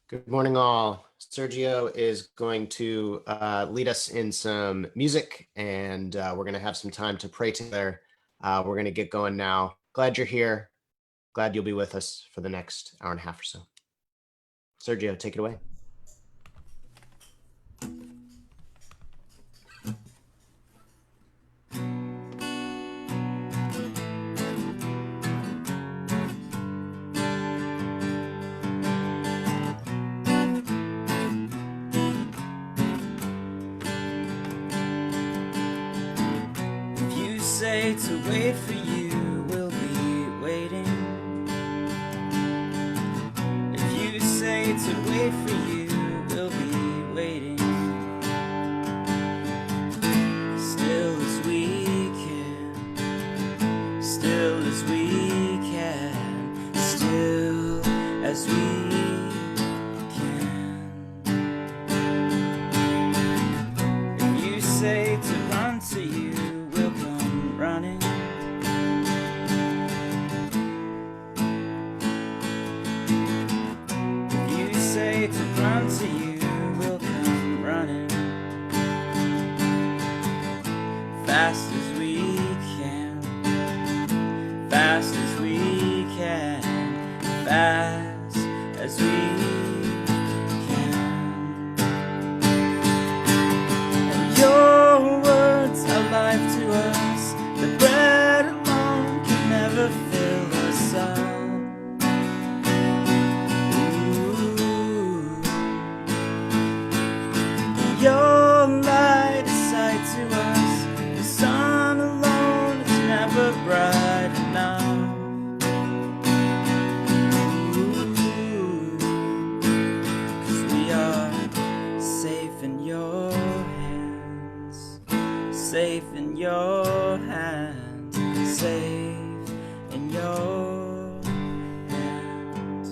Good morning, all. Sergio is going to lead us in some music, and we're going to have some time to pray together. We're going to get going now. Glad you're here. Glad you'll be with us for the next hour and a half or so. Sergio, take it away. Say to wait for you, we'll be waiting. If you say to wait for you, we'll be waiting. Still as we can, still as we can, still as we can. If you say to run to you, running. If you say to run to you, we'll come running. Fast as we can, fast as we can, fast as we can. And your words are life to us. The bread alone can never fill us up. Ooh. Your light is sight to us. The sun alone is never bright enough. Ooh. 'Cause we are safe in your hands, safe in your hands, safe in your hands.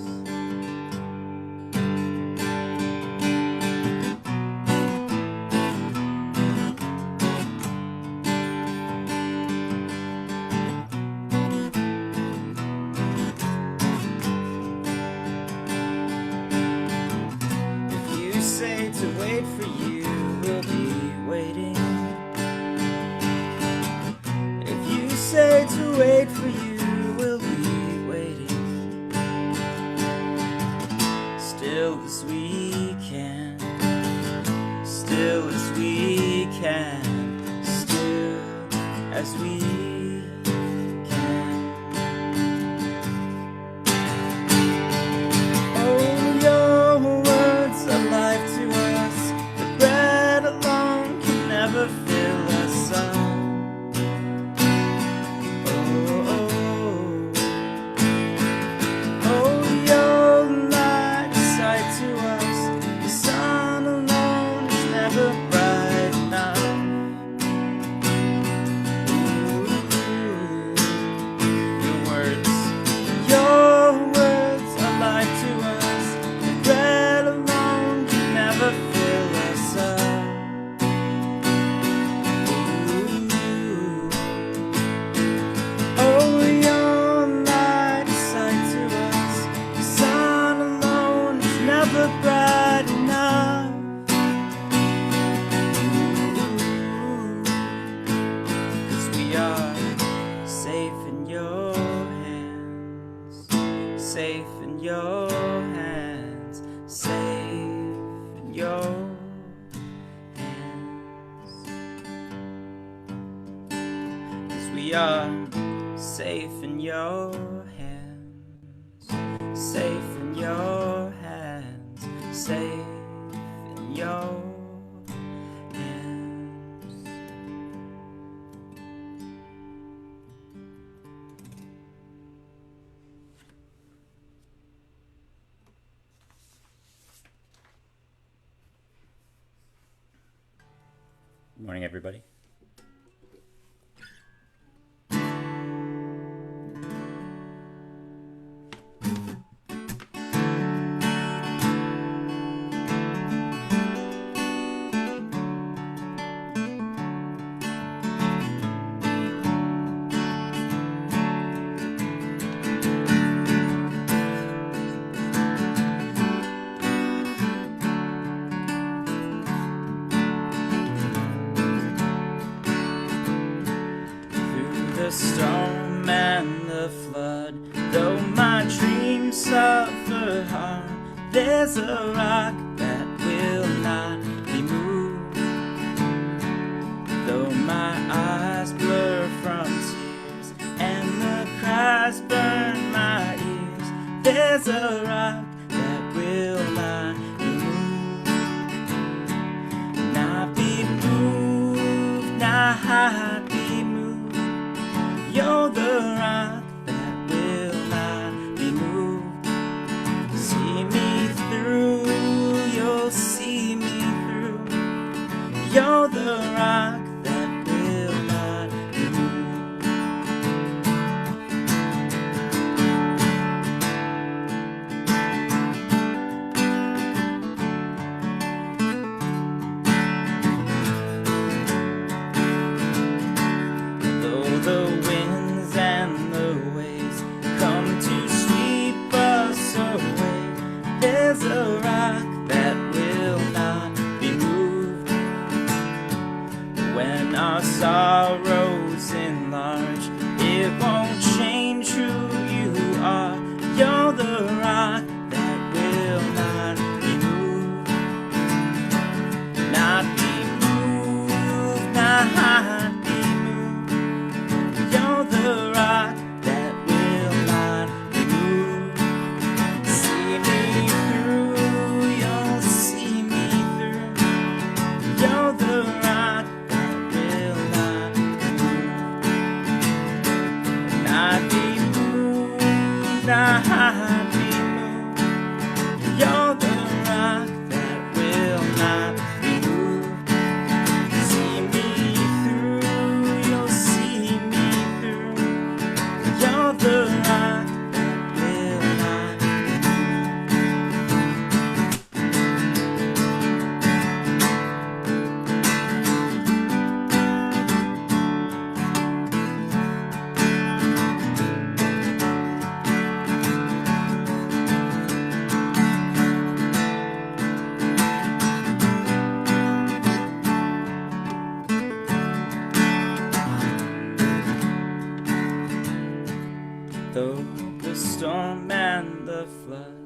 If you say to wait for you, we'll be waiting. Say to wait for you, we'll be waiting. Still as we can, still as we can, still as we can. Oh, your words are life to us. The bread alone can never fill us up. Safe in your hands, safe in your hands. 'Cause we are safe in your hands, safe in your hands, safe in your hands. Good morning, everybody. the storm and the flood, though my dreams suffer harm, there's a rock that will not be moved. Though my eyes blur from tears and the cries burn my ears, there's a rock that will not be moved. Not be moved, not be moved. You're the rock that will not be moved. See me through, you'll see me through. You're the rock that will not be moved. Though the winds and the waves come to sweep us away, there's a rock that will not be moved. When our sorrows enlarge, it won't change who you are. You're the rock that will not be moved. Not be moved, not be moved. You're the rock that will not be moved. See me through, you'll see me through. You're the rock that will not be moved. Not be moved, not be moved. You're the rock that will not be moved. See me through, you'll see me through. You're the rock that will not be Though the storm and the flood,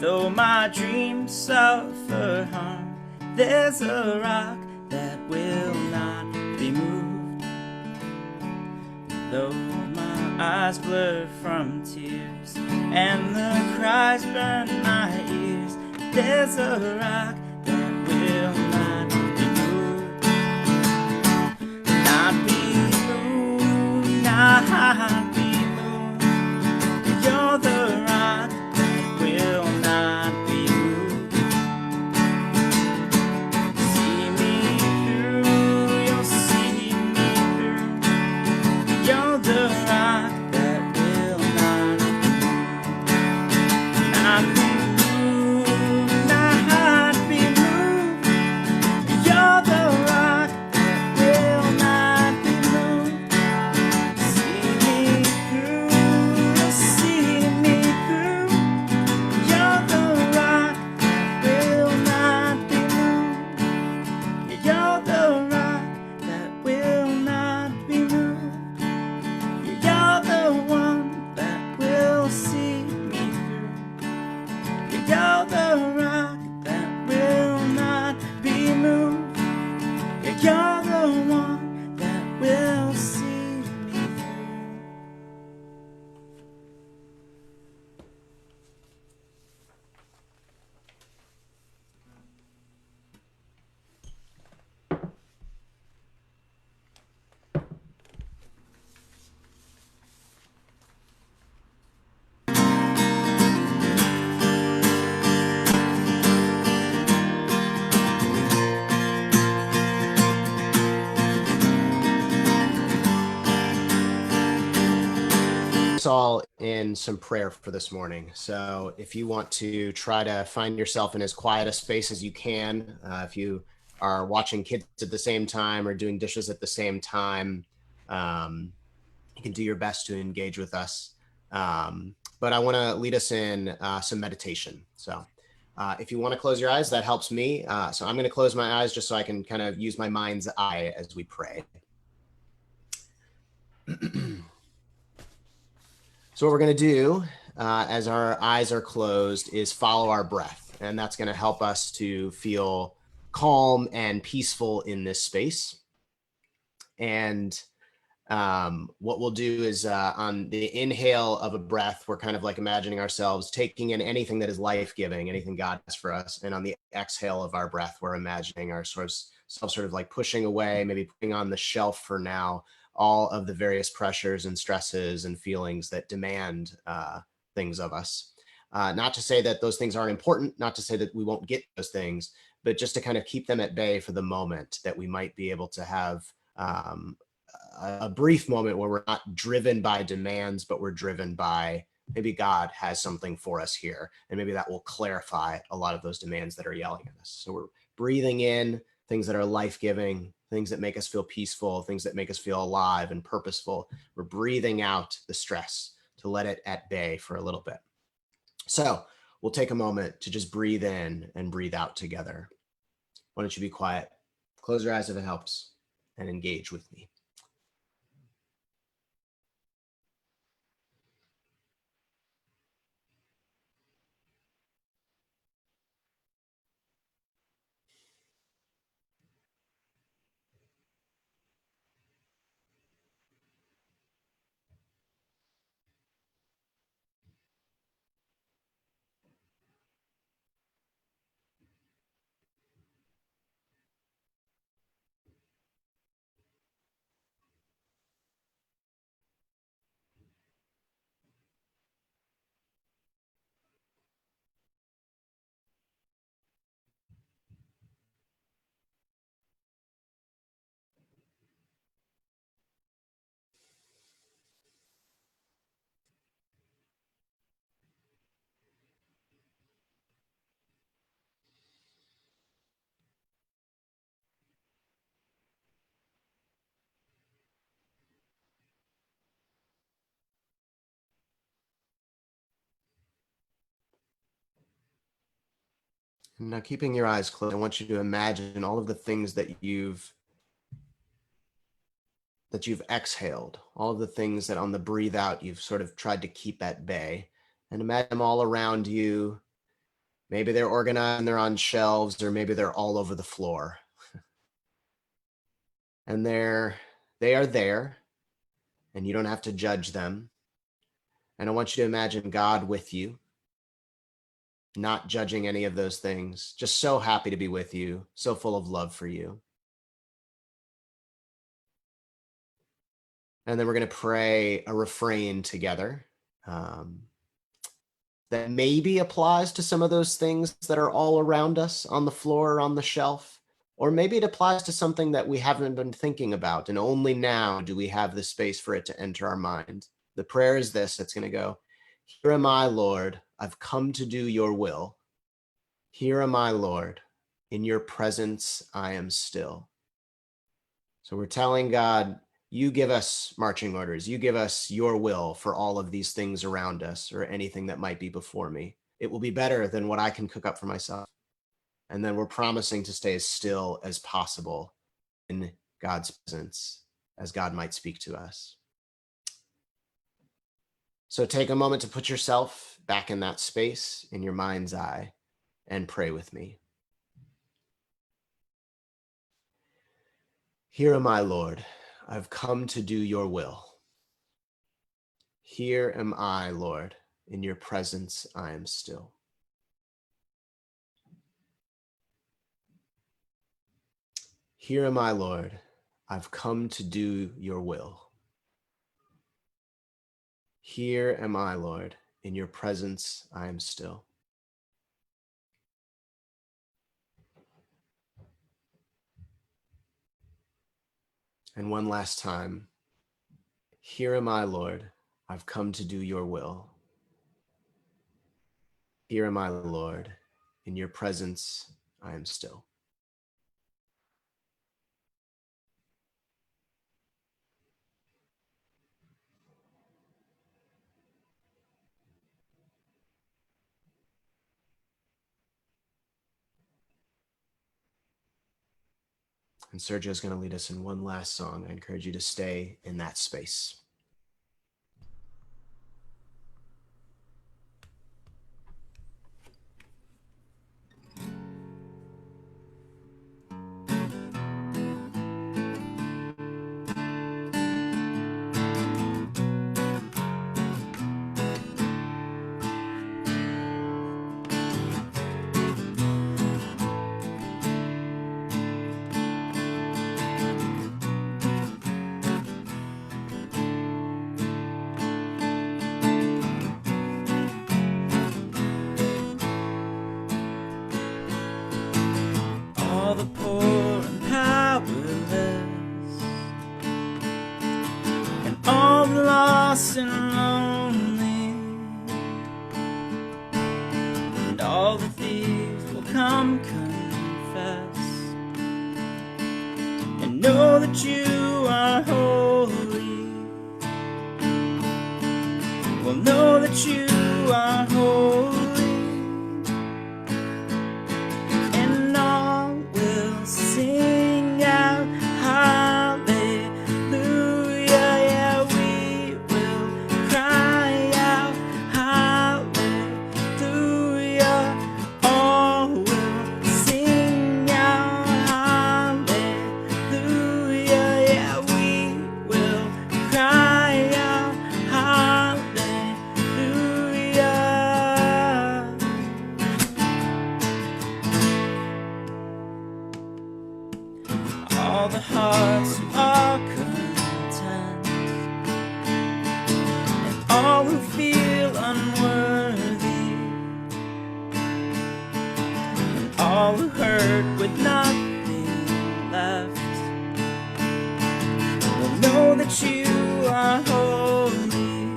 though my dreams suffer harm, there's a rock that will not be moved. Though my eyes blur from tears and the cries burn my ears, there's a rock that will not be moved. Not be moved, not be moved. You're the rock that will not be moved. See me through, you'll see me through. You're the rock that will not be moved. Not be moved, not be moved. You're the rock that will not be moved. See me through, you'll see me through. You're the rock that will not be moved. You're the rock that will not be moved. You're the one that will see me through. You're the rock that will not be moved. You're the one that will see me through. Us all in some prayer for this morning. So if you want to try to find yourself in as quiet a space as you can, if you are watching kids at the same time or doing dishes at the same time, you can do your best to engage with us. But I want to lead us in some meditation. So if you want to close your eyes, that helps me. So I'm going to close my eyes just so I can kind of use my mind's eye as we pray. So what we're going to do as our eyes are closed is follow our breath. And that's going to help us to feel calm and peaceful in this space. And what we'll do is on the inhale of a breath, we're kind of like imagining ourselves taking in anything that is life-giving, anything God has for us. And on the exhale of our breath, we're imagining ourselves sort of like pushing away, maybe putting on the shelf for now, all of the various pressures and stresses and feelings that demand things of us. Not to say that those things aren't important, not to say that we won't get those things, but just to kind of keep them at bay for the moment, that we might be able to have a brief moment where we're not driven by demands, but we're driven by maybe God has something for us here. And maybe that will clarify a lot of those demands that are yelling at us. So we're breathing in things that are life-giving, things that make us feel peaceful, things that make us feel alive and purposeful. We're breathing out the stress to let it at bay for a little bit. So we'll take a moment to just breathe in and breathe out together. Why don't you be quiet? Close your eyes if it helps and engage with me. Now, keeping your eyes closed, I want you to imagine all of the things that you've exhaled, all of the things that on the breathe out you've sort of tried to keep at bay, and imagine them all around you. Maybe they're organized and they're on shelves, or maybe they're all over the floor. And they are there, and you don't have to judge them. And I want you to imagine God with you, not judging any of those things, just so happy to be with you, so full of love for you. And then we're going to pray a refrain together that maybe applies to some of those things that are all around us on the floor or on the shelf. Or maybe it applies to something that we haven't been thinking about, and only now do we have the space for it to enter our mind. The prayer is this. It's going to go, "Here am I, Lord. I've come to do your will. Here am I, Lord. In your presence, I am still." So we're telling God, you give us marching orders. You give us your will for all of these things around us or anything that might be before me. It will be better than what I can cook up for myself. And then we're promising to stay as still as possible in God's presence as God might speak to us. So take a moment to put yourself back in that space in your mind's eye and pray with me. Here am I, Lord. I've come to do your will. Here am I, Lord. In your presence, I am still. Here am I, Lord. I've come to do your will. Here am I, Lord. In your presence, I am still. And one last time. Here am I, Lord. I've come to do your will. Here am I, Lord. In your presence, I am still. And Sergio is going to lead us in one last song. I encourage you to stay in that space. lost and lonely, and all the thieves will come confess and know that you are holy. Will know that you are holy, and all will sing out hallelujah. Yeah, we will cry out hallelujah. All will sing out hallelujah. Yeah, we will cry out hallelujah. All the hearts who are content, and all who feel unworthy, and all who hurt with nothing left, will know that you are holy,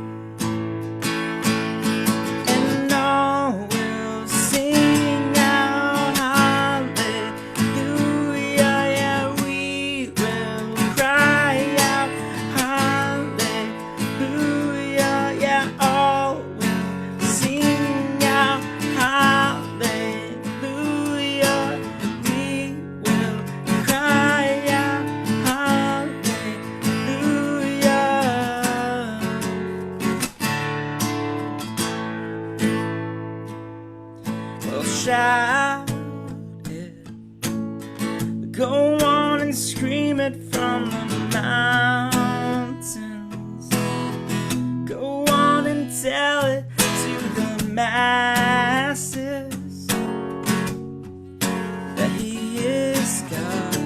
and all will sing out hallelujah. Yeah, we will cry out hallelujah. Yeah, all will sing out hallelujah. We will cry out hallelujah. We'll shout it, go on and scream it from the mountains, go on and tell it to the masses that He is God.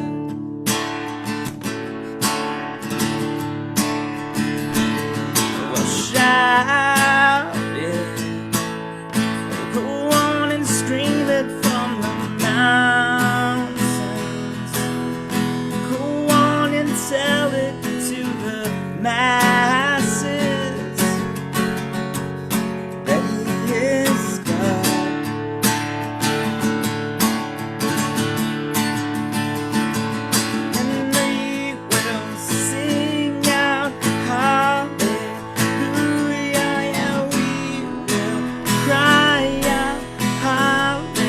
We'll shout it, go on and scream it from the mountains, go on and tell it to the masses that He is God. And we will sing out hallelujah. Yeah, we will cry out hallelujah.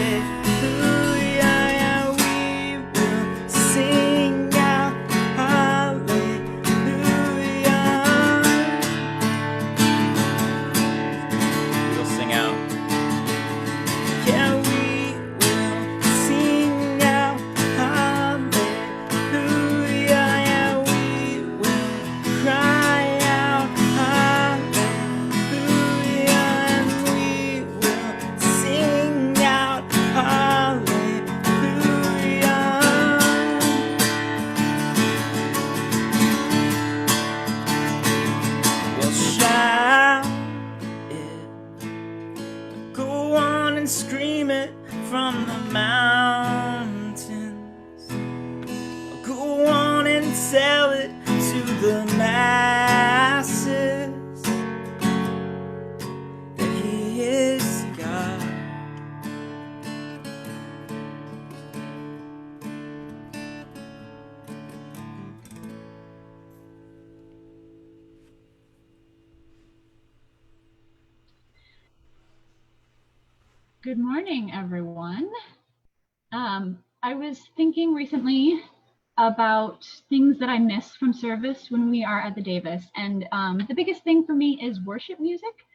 Yeah, we will sing out hallelujah. We'll sing out. Yeah, we will sing out hallelujah. Yeah, we will cry out hallelujah, and we will sing out hallelujah. We'll shout it, go on and scream it from the mountains, go on and tell it to the masses that He is God. Good morning, everyone. I was thinking recently about things that I miss from service when we are at the Davis. And the biggest thing for me is worship music.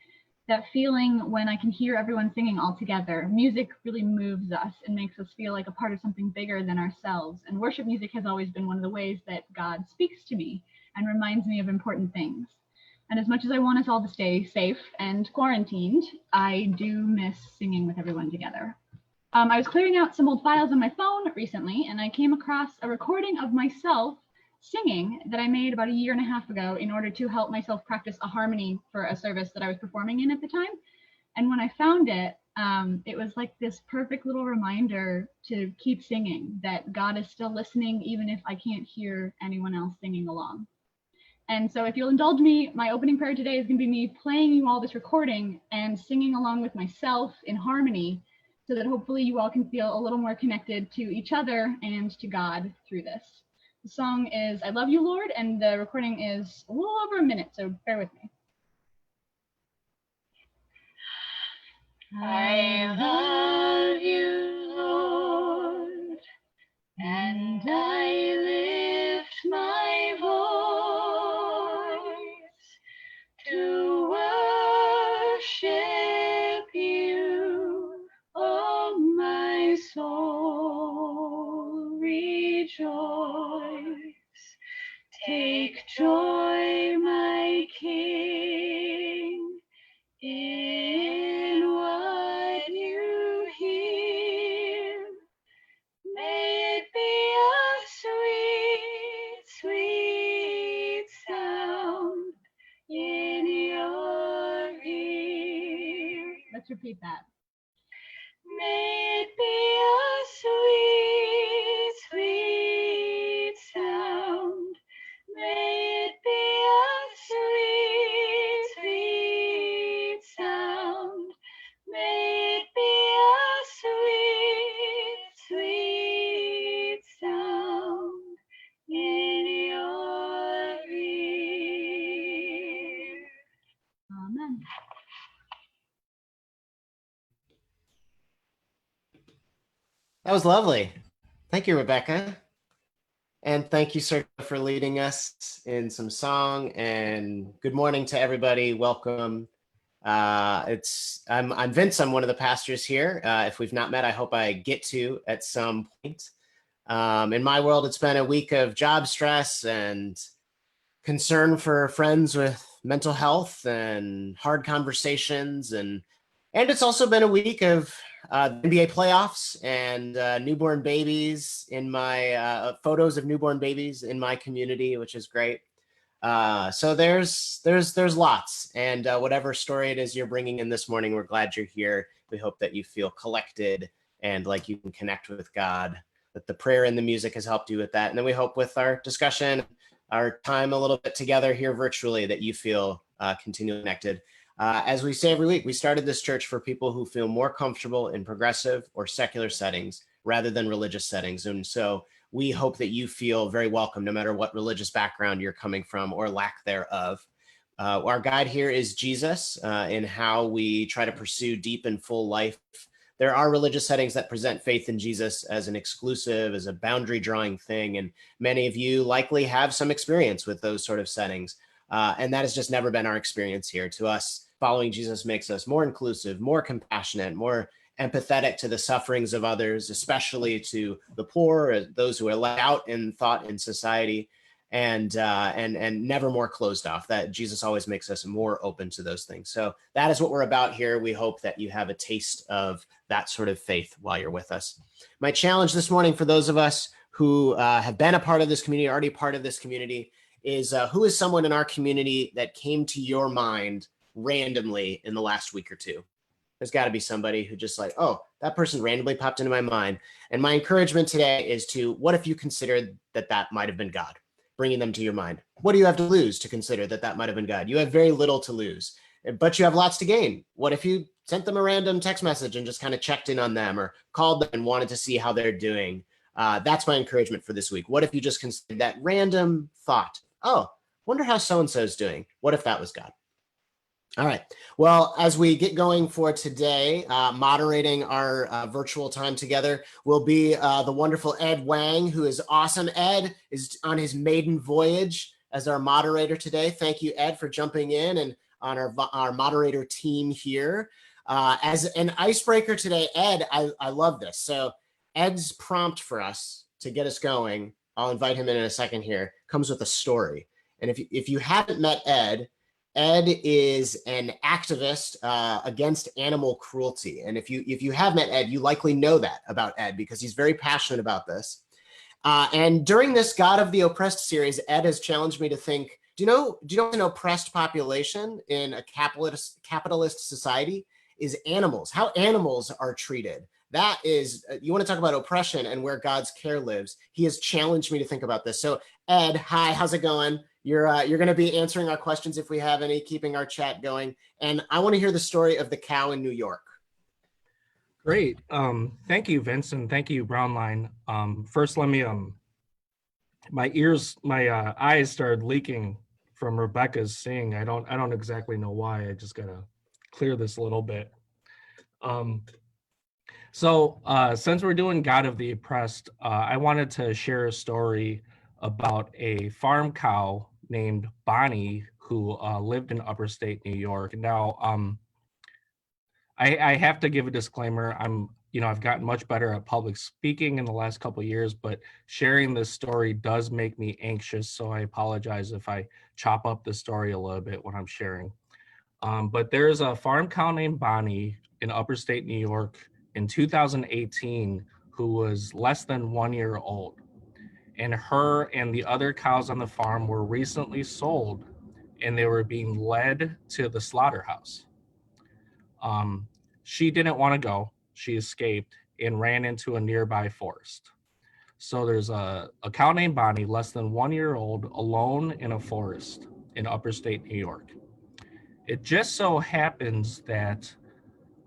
That feeling when I can hear everyone singing all together. Music really moves us and makes us feel like a part of something bigger than ourselves. And worship music has always been one of the ways that God speaks to me and reminds me of important things. And as much as I want us all to stay safe and quarantined, I do miss singing with everyone together. I was clearing out some old files on my phone recently, and I came across a recording of myself singing that I made about 1.5 years ago in order to help myself practice a harmony for a service that I was performing in at the time. And when I found it, it was like this perfect little reminder to keep singing, that God is still listening, even if I can't hear anyone else singing along. And so if you'll indulge me, my opening prayer today is going to be me playing you all this recording and singing along with myself in harmony, so that hopefully you all can feel a little more connected to each other and to God through this. The song is I Love You, Lord, and the recording is a little over a minute, so bear with me. I love you, Lord, and I lift my voice to worship you, oh my soul, rejoice. Take joy, my King, in what you hear. May it be a sweet, sweet sound in your ear. Let's repeat that. May it be a sweet, sweet sound. May it be a sweet, sweet sound. May it be a sweet, sweet sound in your ear. Amen. That was lovely. Thank you, Rebecca. And thank you, Sergio, for leading us in some song. And good morning to everybody. Welcome. I'm Vince. I'm one of the pastors here. If we've not met, I hope I get to at some point. In my world, it's been a week of job stress and concern for friends with mental health and hard conversations, and it's also been a week of NBA playoffs and newborn babies in my photos of newborn babies in my community, which is great. So there's lots, and whatever story it is you're bringing in this morning, we're glad you're here. We hope that you feel collected and like you can connect with God, that the prayer and the music has helped you with that. And then we hope with our discussion, our time a little bit together here virtually, that you feel continually connected. As we say every week, we started this church for people who feel more comfortable in progressive or secular settings rather than religious settings. And so we hope that you feel very welcome, no matter what religious background you're coming from or lack thereof. Our guide here is Jesus in how we try to pursue deep and full life. There are religious settings that present faith in Jesus as an exclusive, as a boundary drawing thing. And many of you likely have some experience with those sort of settings. And that has just never been our experience here. To us, following Jesus makes us more inclusive, more compassionate, more empathetic to the sufferings of others, especially to the poor, those who are left out in thought in society, and never more closed off. That Jesus always makes us more open to those things. So that is what we're about here. We hope that you have a taste of that sort of faith while you're with us. My challenge this morning for those of us who have been a part of this community, already part of this community, is who is someone in our community that came to your mind randomly in the last week or two? There's got to be somebody who just like, oh, that person randomly popped into my mind. And my encouragement today is to, what if you considered that that might have been God bringing them to your mind? What do you have to lose to consider that that might have been God? You have very little to lose, but you have lots to gain. What if you sent them a random text message and just kind of checked in on them, or called them and wanted to see how they're doing? That's my encouragement for this week. What if you just considered that random thought? Oh, wonder how so-and-so is doing. What if that was God? All right. Well, as we get going for today, moderating our virtual time together will be the wonderful Ed Wang, who is awesome. Ed is on his maiden voyage as our moderator today. Thank you, Ed, for jumping in and on our moderator team here. As an icebreaker today, Ed, I love this. So Ed's prompt for us to get us going, I'll invite him in a second here, comes with a story. And if you haven't met Ed, Ed is an activist against animal cruelty. And if you have met Ed, you likely know that about Ed because he's very passionate about this. And during this God of the Oppressed series, Ed has challenged me to think, do you know an oppressed population in a capitalist society is animals, how animals are treated. That is, you want to talk about oppression and where God's care lives. He has challenged me to think about this. So Ed, hi, how's it going? You're going to be answering our questions if we have any, keeping our chat going. And I want to hear the story of the cow in New York. Great. Thank you, Vince, and thank you, Brownline. First, let me my eyes started leaking from Rebecca's singing. I don't exactly know why. I just gotta clear this a little bit. Since we're doing God of the Oppressed, I wanted to share a story about a farm cow named Bonnie who lived in upper state New York. Now, I have to give a disclaimer. I've gotten much better at public speaking in the last couple of years, but sharing this story does make me anxious. So I apologize if I chop up the story a little bit when I'm sharing. But there's a farm cow named Bonnie in upper state New York in 2018 who was less than 1 year old. And her and the other cows on the farm were recently sold and they were being led to the slaughterhouse. She didn't want to go. She escaped and ran into a nearby forest. So there's a cow named Bonnie, less than 1 year old, alone in a forest in upper state New York. It just so happens that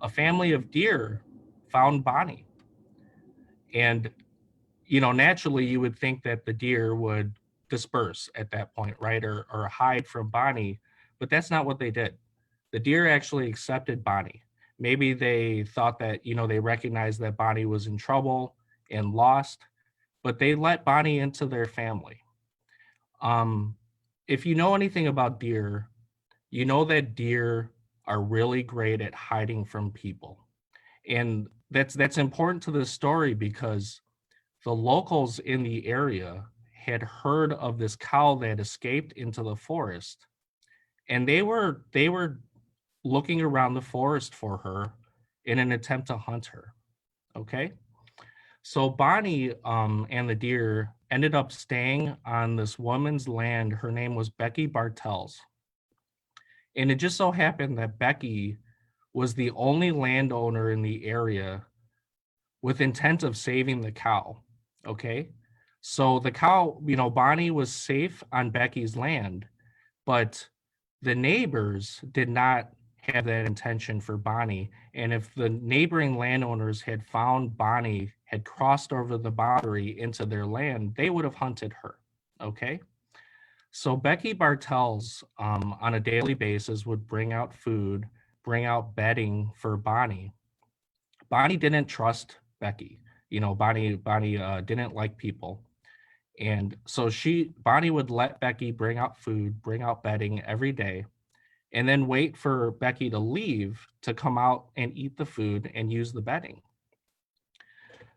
a family of deer found Bonnie. And, naturally you would think that the deer would disperse at that point, right? Or hide from Bonnie, but that's not what they did. The deer actually accepted Bonnie. Maybe they thought that, they recognized that Bonnie was in trouble and lost, but they let Bonnie into their family. If you know anything about deer, you know that deer are really great at hiding from people. And that's important to this story because the locals in the area had heard of this cow that escaped into the forest, and they were looking around the forest for her in an attempt to hunt her. Okay. So Bonnie and the deer ended up staying on this woman's land. Her name was Becky Bartels. And it just so happened that Becky was the only landowner in the area with intent of saving the cow. Okay. So the cow, Bonnie was safe on Becky's land, but the neighbors did not have that intention for Bonnie. And if the neighboring landowners had found Bonnie had crossed over the boundary into their land, they would have hunted her. Okay. So Becky Bartels on a daily basis would bring out food, bring out bedding for Bonnie. Bonnie didn't trust Becky. Bonnie didn't like people. And so Bonnie would let Becky bring out food, bring out bedding every day, and then wait for Becky to leave to come out and eat the food and use the bedding.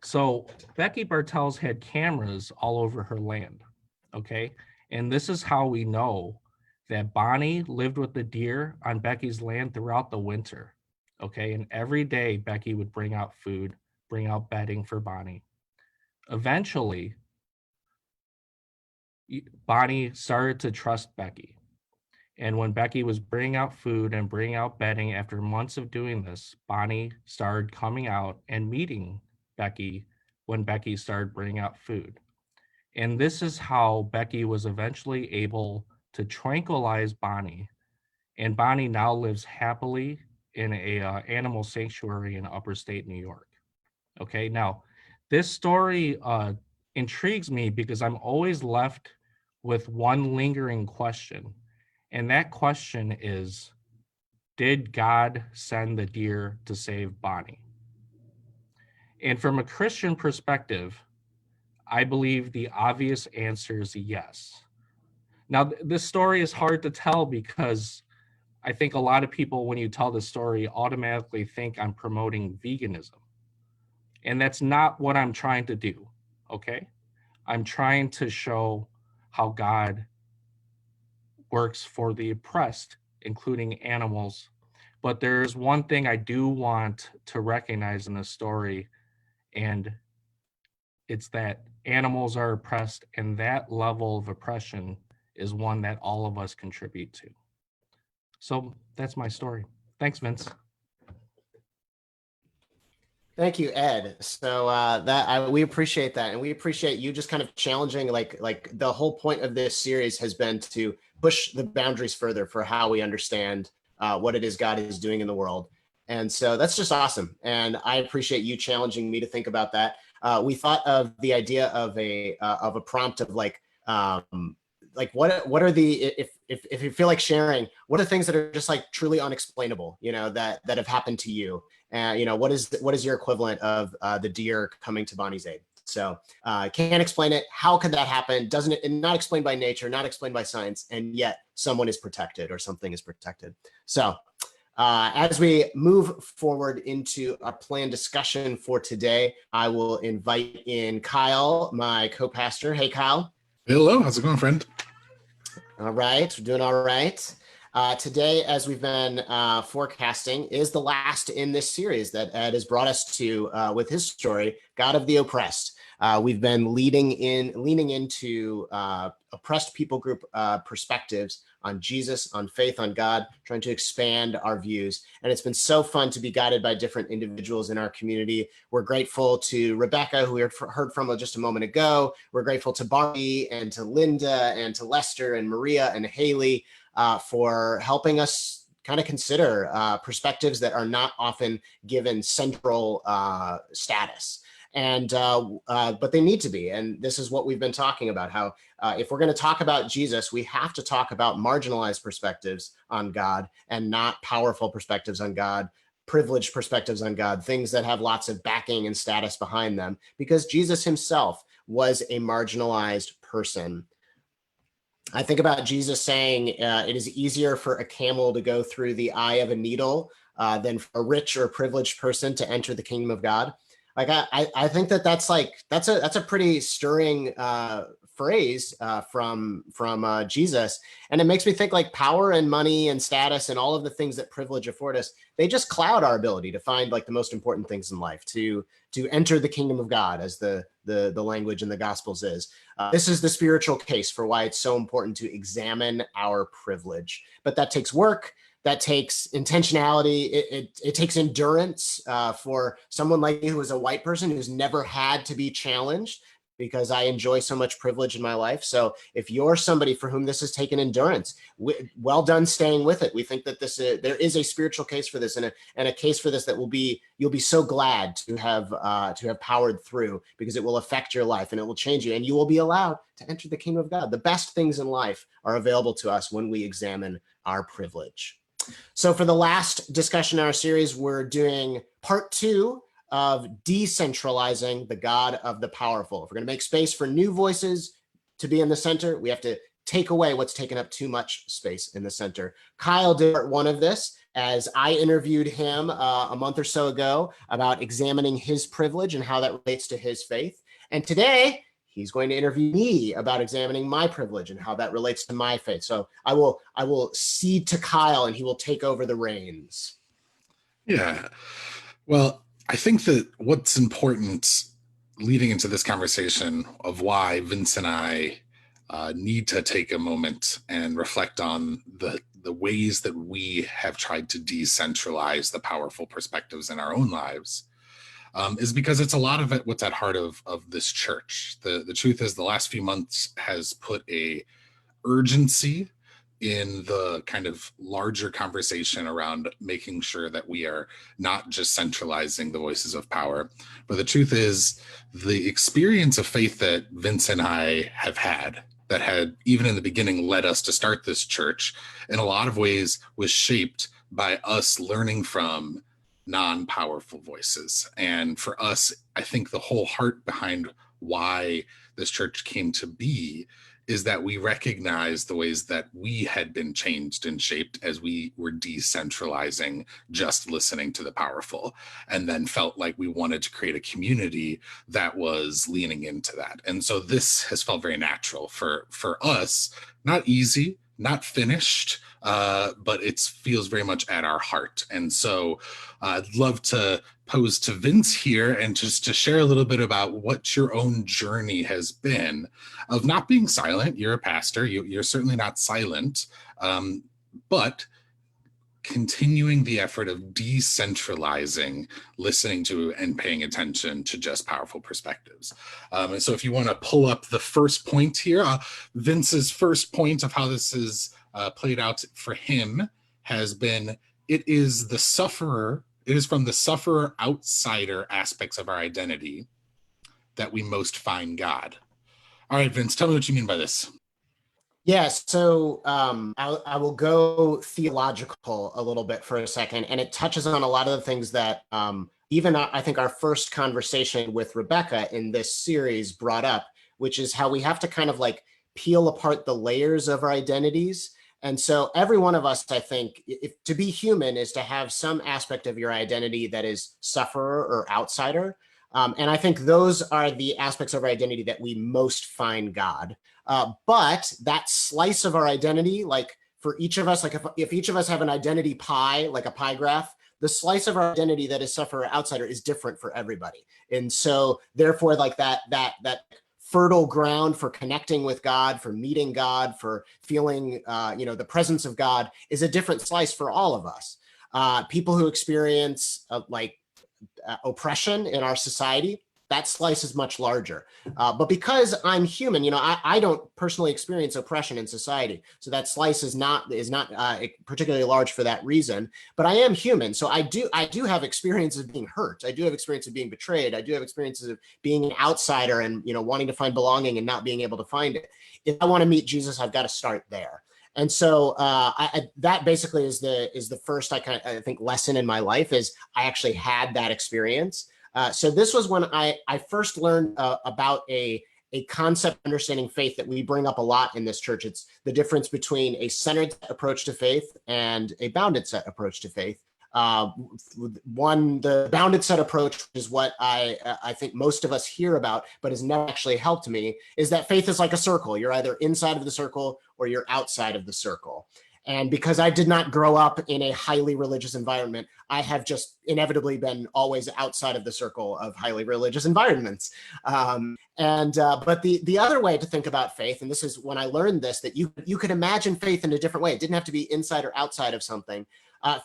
So Becky Bartels had cameras all over her land, okay? And this is how we know that Bonnie lived with the deer on Becky's land throughout the winter, okay? And every day Becky would bring out food, bring out bedding for Bonnie. Eventually, Bonnie started to trust Becky. And when Becky was bringing out food and bringing out bedding, after months of doing this, Bonnie started coming out and meeting Becky when Becky started bringing out food. And this is how Becky was eventually able to tranquilize Bonnie. And Bonnie now lives happily in a animal sanctuary in upper state New York. Okay, now this story intrigues me because I'm always left with one lingering question. And that question is, did God send the deer to save Bonnie? And from a Christian perspective, I believe the obvious answer is yes. Now, this story is hard to tell because I think a lot of people, when you tell the story, automatically think I'm promoting veganism. And that's not what I'm trying to do, okay? I'm trying to show how God works for the oppressed, including animals. But there's one thing I do want to recognize in this story, and it's that animals are oppressed, and that level of oppression is one that all of us contribute to. So that's my story. Thanks, Vince. Thank you, Ed. So we appreciate that, and we appreciate you just kind of challenging. Like the whole point of this series has been to push the boundaries further for how we understand what it is God is doing in the world, and so that's just awesome. And I appreciate you challenging me to think about that. We thought of the idea of a prompt of like what are the if you feel like sharing, what are things that are just like truly unexplainable, that have happened to you. What is your equivalent of the deer coming to Bonnie's aid? So can't explain it. How could that happen? Doesn't it? Not explained by nature, not explained by science, and yet someone is protected or something is protected. So as we move forward into our planned discussion for today, I will invite in Kyle, my co-pastor. Hey, Kyle. Hello, how's it going, friend? All right, we're doing all right. Today, as we've been forecasting, is the last in this series that Ed has brought us to with his story, God of the Oppressed. We've been leaning into oppressed people group perspectives on Jesus, on faith, on God, trying to expand our views. And it's been so fun to be guided by different individuals in our community. We're grateful to Rebecca, who we heard from just a moment ago. We're grateful to Barbie and to Linda and to Lester and Maria and Haley for helping us kind of consider perspectives that are not often given central status. And but they need to be. And this is what we've been talking about, how if we're going to talk about Jesus, we have to talk about marginalized perspectives on God and not powerful perspectives on God, privileged perspectives on God, things that have lots of backing and status behind them, because Jesus himself was a marginalized person. I think about Jesus saying it is easier for a camel to go through the eye of a needle than for a rich or privileged person to enter the kingdom of God. Like I think that's a pretty stirring phrase from Jesus, and it makes me think like power and money and status and all of the things that privilege afford us, they just cloud our ability to find like the most important things in life, to enter the kingdom of God, as the language in the Gospels is. This is the spiritual case for why it's so important to examine our privilege, but that takes work. That takes intentionality. It takes endurance for someone like me, who is a white person who's never had to be challenged, because I enjoy so much privilege in my life. So if you're somebody for whom this has taken endurance, well done staying with it. We think that there is a spiritual case for this, and a case for this that you'll be so glad to have powered through, because it will affect your life and it will change you, and you will be allowed to enter the kingdom of God. The best things in life are available to us when we examine our privilege. So for the last discussion in our series, we're doing part 2 of De-Centralizing the God of the Powerful. If we're going to make space for new voices to be in the center, we have to take away what's taken up too much space in the center. Kyle did part 1 of this, as I interviewed him a month or so ago about examining his privilege and how that relates to his faith. And today, he's going to interview me about examining my privilege and how that relates to my faith. So I will cede to Kyle, and he will take over the reins. Yeah. Well, I think that what's important leading into this conversation of why Vince and I need to take a moment and reflect on the ways that we have tried to decentralize the powerful perspectives in our own lives is because it's a lot of it what's at heart of this church. The truth is, the last few months has put a urgency in the kind of larger conversation around making sure that we are not just centralizing the voices of power. But the truth is, the experience of faith that Vince and I have had, that had even in the beginning led us to start this church, in a lot of ways was shaped by us learning from non-powerful voices. And for us, I think the whole heart behind why this church came to be is that we recognize the ways that we had been changed and shaped as we were decentralizing, just listening to the powerful, and then felt like we wanted to create a community that was leaning into that. And so this has felt very natural for us, not easy, not finished, but it feels very much at our heart. And so I'd love to pose to Vince here and just to share a little bit about what your own journey has been of not being silent. You're a pastor, you're certainly not silent, but continuing the effort of decentralizing, listening to and paying attention to just powerful perspectives. And so if you want to pull up the first point here, Vince's first point of how this is played out for him has been, it is from the sufferer outsider aspects of our identity that we most find God. All right, Vince, tell me what you mean by this. Yes, so I will go theological a little bit for a second, and it touches on a lot of the things that even I think our first conversation with Rebecca in this series brought up, which is how we have to kind of like peel apart the layers of our identities. And so every one of us, I think, if to be human is to have some aspect of your identity that is sufferer or outsider. And I think those are the aspects of our identity that we most find God. But that slice of our identity, like for each of us, like if each of us have an identity pie, like a pie graph, the slice of our identity that is sufferer or outsider is different for everybody. And so therefore, like that fertile ground for connecting with God, for meeting God, for feeling, the presence of God is a different slice for all of us. People who experience oppression in our society, that slice is much larger. But because I'm human, I don't personally experience oppression in society. So that slice is not particularly large for that reason, but I am human. So I do have experiences of being hurt. I do have experience of being betrayed. I do have experiences of being an outsider and, wanting to find belonging and not being able to find it. If I want to meet Jesus, I've got to start there. And so that basically is the first I think lesson in my life is I actually had that experience. So this was when I first learned about a concept understanding faith that we bring up a lot in this church. It's the difference between a centered approach to faith and a bounded set approach to faith. The bounded set approach is what I think most of us hear about, but has never actually helped me, is that faith is like a circle. You're either inside of the circle or you're outside of the circle. And because I did not grow up in a highly religious environment, I have just inevitably been always outside of the circle of highly religious environments. But the other way to think about faith, and this is when I learned this, that you could imagine faith in a different way. It didn't have to be inside or outside of something.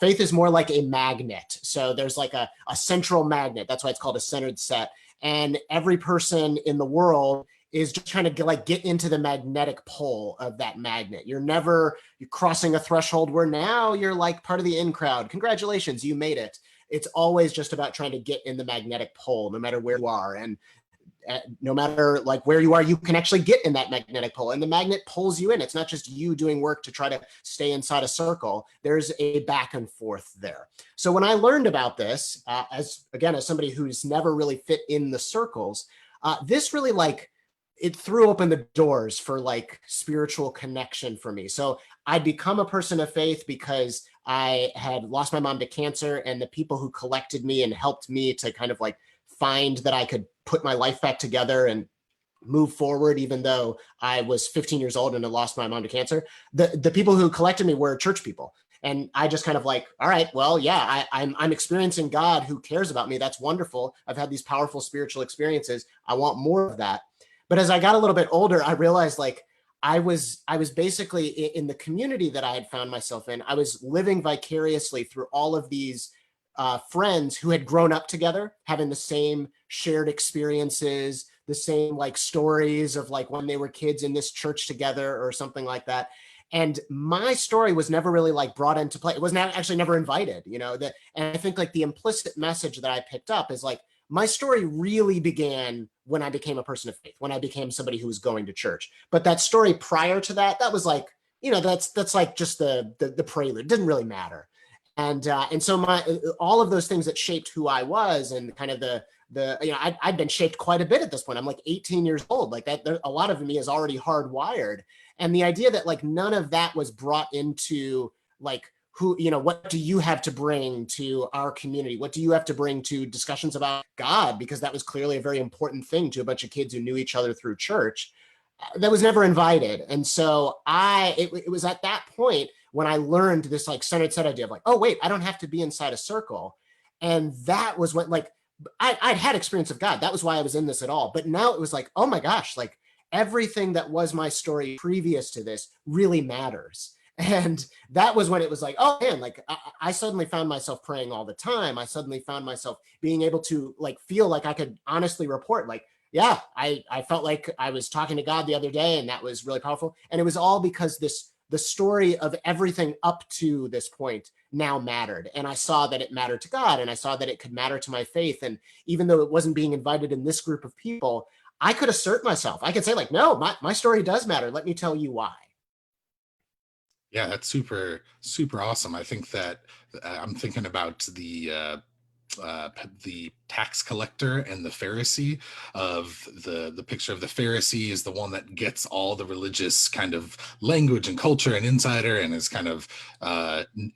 Faith is more like a magnet. So there's like a central magnet. That's why it's called a centered set. And every person in the world is just trying to get into the magnetic pole of that magnet. You're crossing a threshold where now you're like part of the in crowd. Congratulations, you made it. It's always just about trying to get in the magnetic pole, no matter where you are. And no matter like where you are, you can actually get in that magnetic pole, and the magnet pulls you in. It's not just you doing work to try to stay inside a circle. There's a back and forth there. So when I learned about this, as somebody who's never really fit in the circles, this really it threw open the doors for spiritual connection for me. So I'd become a person of faith because I had lost my mom to cancer, and the people who collected me and helped me to kind of find that I could put my life back together and move forward, even though I was 15 years old and had lost my mom to cancer. The people who collected me were church people. And I just kind of all right, well, yeah, I'm experiencing God who cares about me. That's wonderful. I've had these powerful spiritual experiences. I want more of that. But as I got a little bit older, I realized I was basically in the community that I had found myself in. I was living vicariously through all of these friends who had grown up together, having the same shared experiences, the same stories of when they were kids in this church together or something like that. And my story was never really brought into play. It was actually never invited, and I think the implicit message that I picked up is my story really began when I became a person of faith, when I became somebody who was going to church. But that story prior to that, that was that's just the prelude. It didn't really matter. And so all of those things that shaped who I was, and kind of I'd been shaped quite a bit at this point. I'm 18 years old. A lot of me is already hardwired. And the idea that none of that was brought into who, what do you have to bring to our community? What do you have to bring to discussions about God? Because that was clearly a very important thing to a bunch of kids who knew each other through church. That was never invited. And so it was at that point when I learned this centered set idea of oh, wait, I don't have to be inside a circle. And that was when I'd had experience of God. That was why I was in this at all. But now it was oh my gosh, everything that was my story previous to this really matters. And that was when it was like, oh man, like I suddenly found myself praying all the time. I suddenly found myself being able to like feel like I could honestly report, like, yeah, I felt like I was talking to God the other day, and that was really powerful. And it was all because the story of everything up to this point now mattered. And I saw that it mattered to God, and I saw that it could matter to my faith. And even though it wasn't being invited in this group of people, I could assert myself. I could say like, no, my story does matter. Let me tell you why. Yeah, that's super, super awesome. I think that I'm thinking about the tax collector and the Pharisee. Of the picture of the Pharisee is the one that gets all the religious kind of language and culture and insider, and is kind of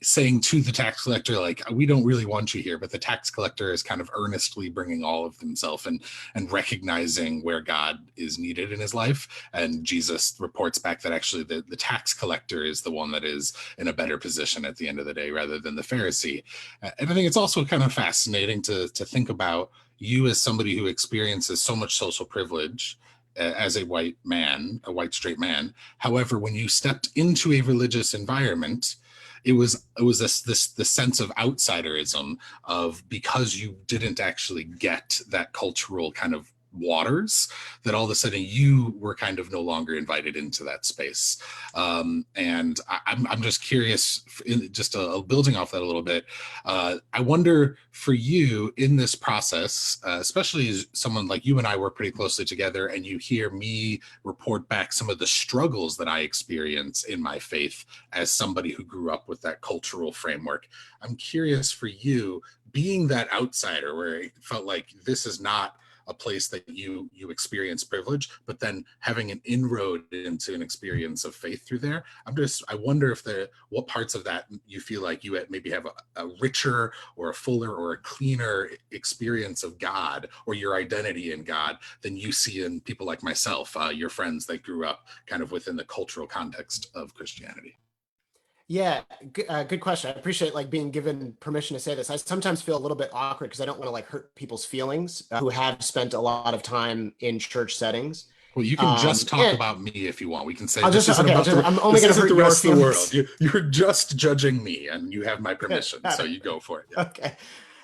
saying to the tax collector, like, we don't really want you here. But the tax collector is kind of earnestly bringing all of himself and recognizing where God is needed in his life. And Jesus reports back that actually the tax collector is the one that is in a better position at the end of the day, rather than the Pharisee. And I think it's also kind of fascinating to think about you as somebody who experiences so much social privilege as a white man, a white straight man. However, when you stepped into a religious environment, it was the sense of outsiderism, of because you didn't actually get that cultural kind of waters, that all of a sudden you were kind of no longer invited into that space. And I'm just curious, just building off that a little bit, I wonder for you in this process, especially as someone like you and I work pretty closely together, and you hear me report back some of the struggles that I experience in my faith as somebody who grew up with that cultural framework. I'm curious for you, being that outsider where it felt like this is not a place that you experience privilege, but then having an inroad into an experience of faith through there. I wonder if what parts of that you feel like you maybe have a richer or a fuller or a cleaner experience of God or your identity in God than you see in people like myself, your friends that grew up kind of within the cultural context of Christianity. Yeah, good question. I appreciate like being given permission to say this. I sometimes feel a little bit awkward because I don't want to like hurt people's feelings who have spent a lot of time in church settings. Well, you can just talk about me if you want. We can say I'm only going to hurt the your rest of the feelings. world. You're just judging me, and you have my permission, so you go for it. Yeah. Okay.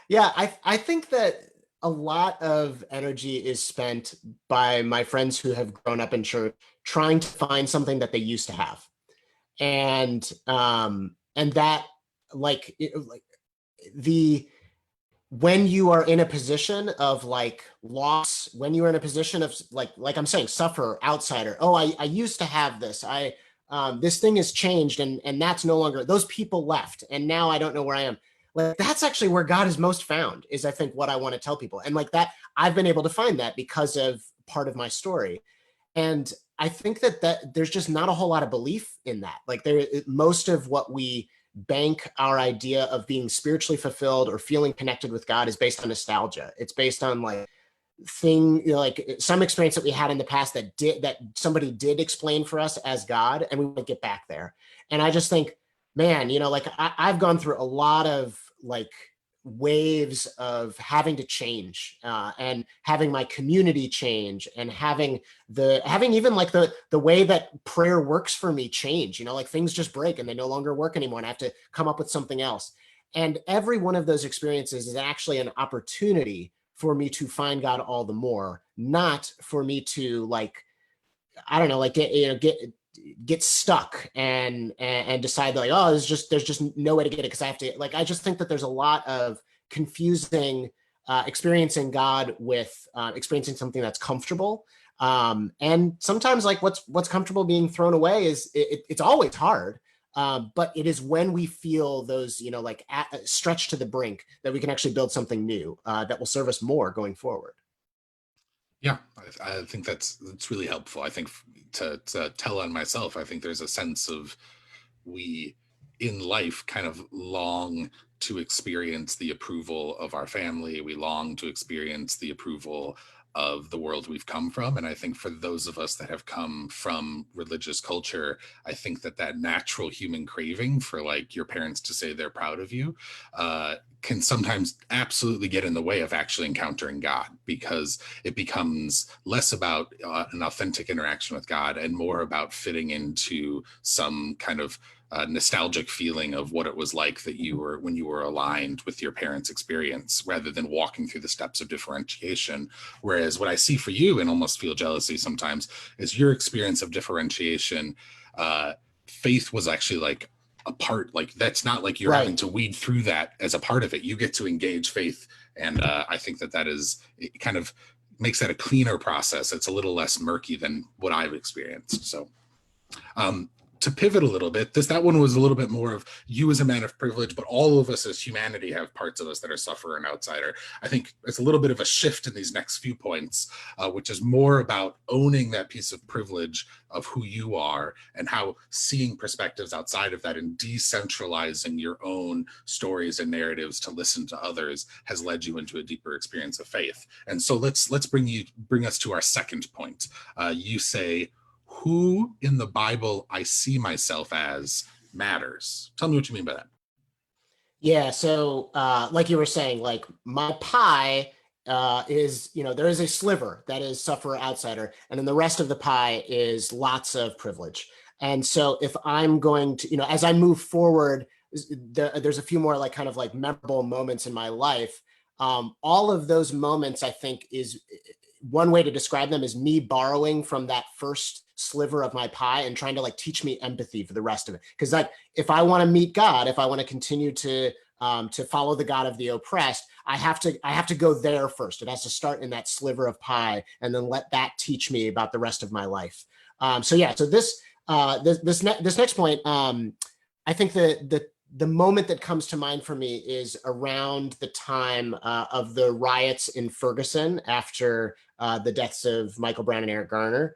Yeah, I think that a lot of energy is spent by my friends who have grown up in church trying to find something that they used to have. And that like when you are in a position of like loss, when you are in a position of like I'm saying, suffer, outsider, oh, I used to have this, this thing has changed, and that's no longer, those people left, and now I don't know where I am. Like that's actually where God is most found, is I think what I want to tell people. And like that, I've been able to find that because of part of my story. And I think that there's just not a whole lot of belief in that. Like most of what we bank our idea of being spiritually fulfilled or feeling connected with God is based on nostalgia. It's based on like like some experience that we had in the past that somebody did explain for us as God, and we want to get back there. And I just think, man, like I've gone through a lot of like waves of having to change and having my community change, and having even like the way that prayer works for me change, like things just break and they no longer work anymore, and I have to come up with something else. And every one of those experiences is actually an opportunity for me to find God all the more, not for me to like, I don't know, like get stuck and decide like, oh, there's just no way to get it because I have to, like, I just think that there's a lot of confusing experiencing God with experiencing something that's comfortable. And sometimes like what's comfortable being thrown away is it's always hard. But it is when we feel those, like stretched to the brink, that we can actually build something new that will serve us more going forward. Yeah, I think that's really helpful. I think to tell on myself, I think there's a sense of we in life kind of long to experience the approval of our family. We long to experience the approval of the world we've come from. And I think for those of us that have come from religious culture, I think that natural human craving for like your parents to say they're proud of you can sometimes absolutely get in the way of actually encountering God, because it becomes less about an authentic interaction with God and more about fitting into some kind of nostalgic feeling of what it was like that you were when you were aligned with your parents' experience, rather than walking through the steps of differentiation. Whereas what I see for you, and almost feel jealousy sometimes, is your experience of differentiation. Faith was actually like a part, like that's not like you're having to weed through that as a part of it. You get to engage faith, and I think that is, it kind of makes that a cleaner process. It's a little less murky than what I've experienced. So to pivot a little bit, that one was a little bit more of you as a man of privilege, but all of us as humanity have parts of us that are sufferer and outsider. I think it's a little bit of a shift in these next few points, which is more about owning that piece of privilege of who you are, and how seeing perspectives outside of that and decentralizing your own stories and narratives to listen to others has led you into a deeper experience of faith. And so let's bring us to our second point. You say, who in the Bible I see myself as matters. Tell me what you mean by that. Yeah, so like you were saying, like my pie is, there is a sliver that is sufferer outsider, and then the rest of the pie is lots of privilege. And so if I'm going to, as I move forward, there's a few more like kind of like memorable moments in my life. All of those moments, I think, is one way to describe them is me borrowing from that first sliver of my pie and trying to like teach me empathy for the rest of it. Because like if I want to meet God, if I want to continue to follow the God of the oppressed, I have to go there first. It has to start in that sliver of pie, and then let that teach me about the rest of my life. So this next point, I think the moment that comes to mind for me is around the time of the riots in Ferguson after the deaths of Michael Brown and Eric Garner.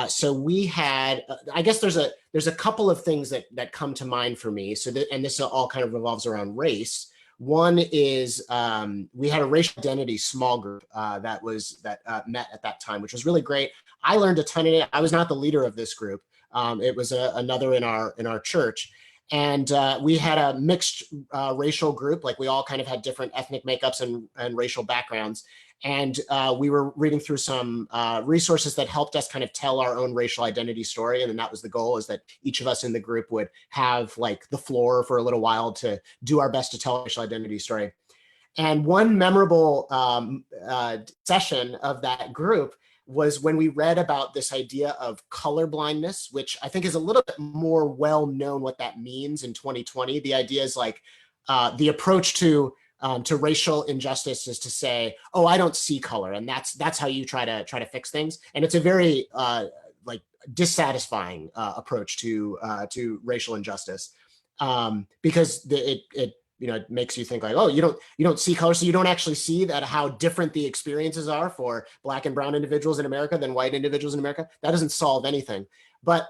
So we had, I guess there's a couple of things that come to mind for me. And this all kind of revolves around race. One is we had a racial identity small group that met at that time, which was really great. I learned a ton of it. I was not the leader of this group. It was another in our church. And we had a mixed racial group, like we all kind of had different ethnic makeups and racial backgrounds. And we were reading through some resources that helped us kind of tell our own racial identity story. And then that was the goal, is that each of us in the group would have like the floor for a little while to do our best to tell a racial identity story. And one memorable session of that group was when we read about this idea of color blindness, which I think is a little bit more well known what that means in 2020. The idea is like the approach to racial injustice is to say, "Oh, I don't see color," and that's how you try to fix things. And it's a very like dissatisfying approach to racial injustice because it makes you think like, oh, you don't see color, so you don't actually see that how different the experiences are for Black and brown individuals in America than white individuals in America. That doesn't solve anything. But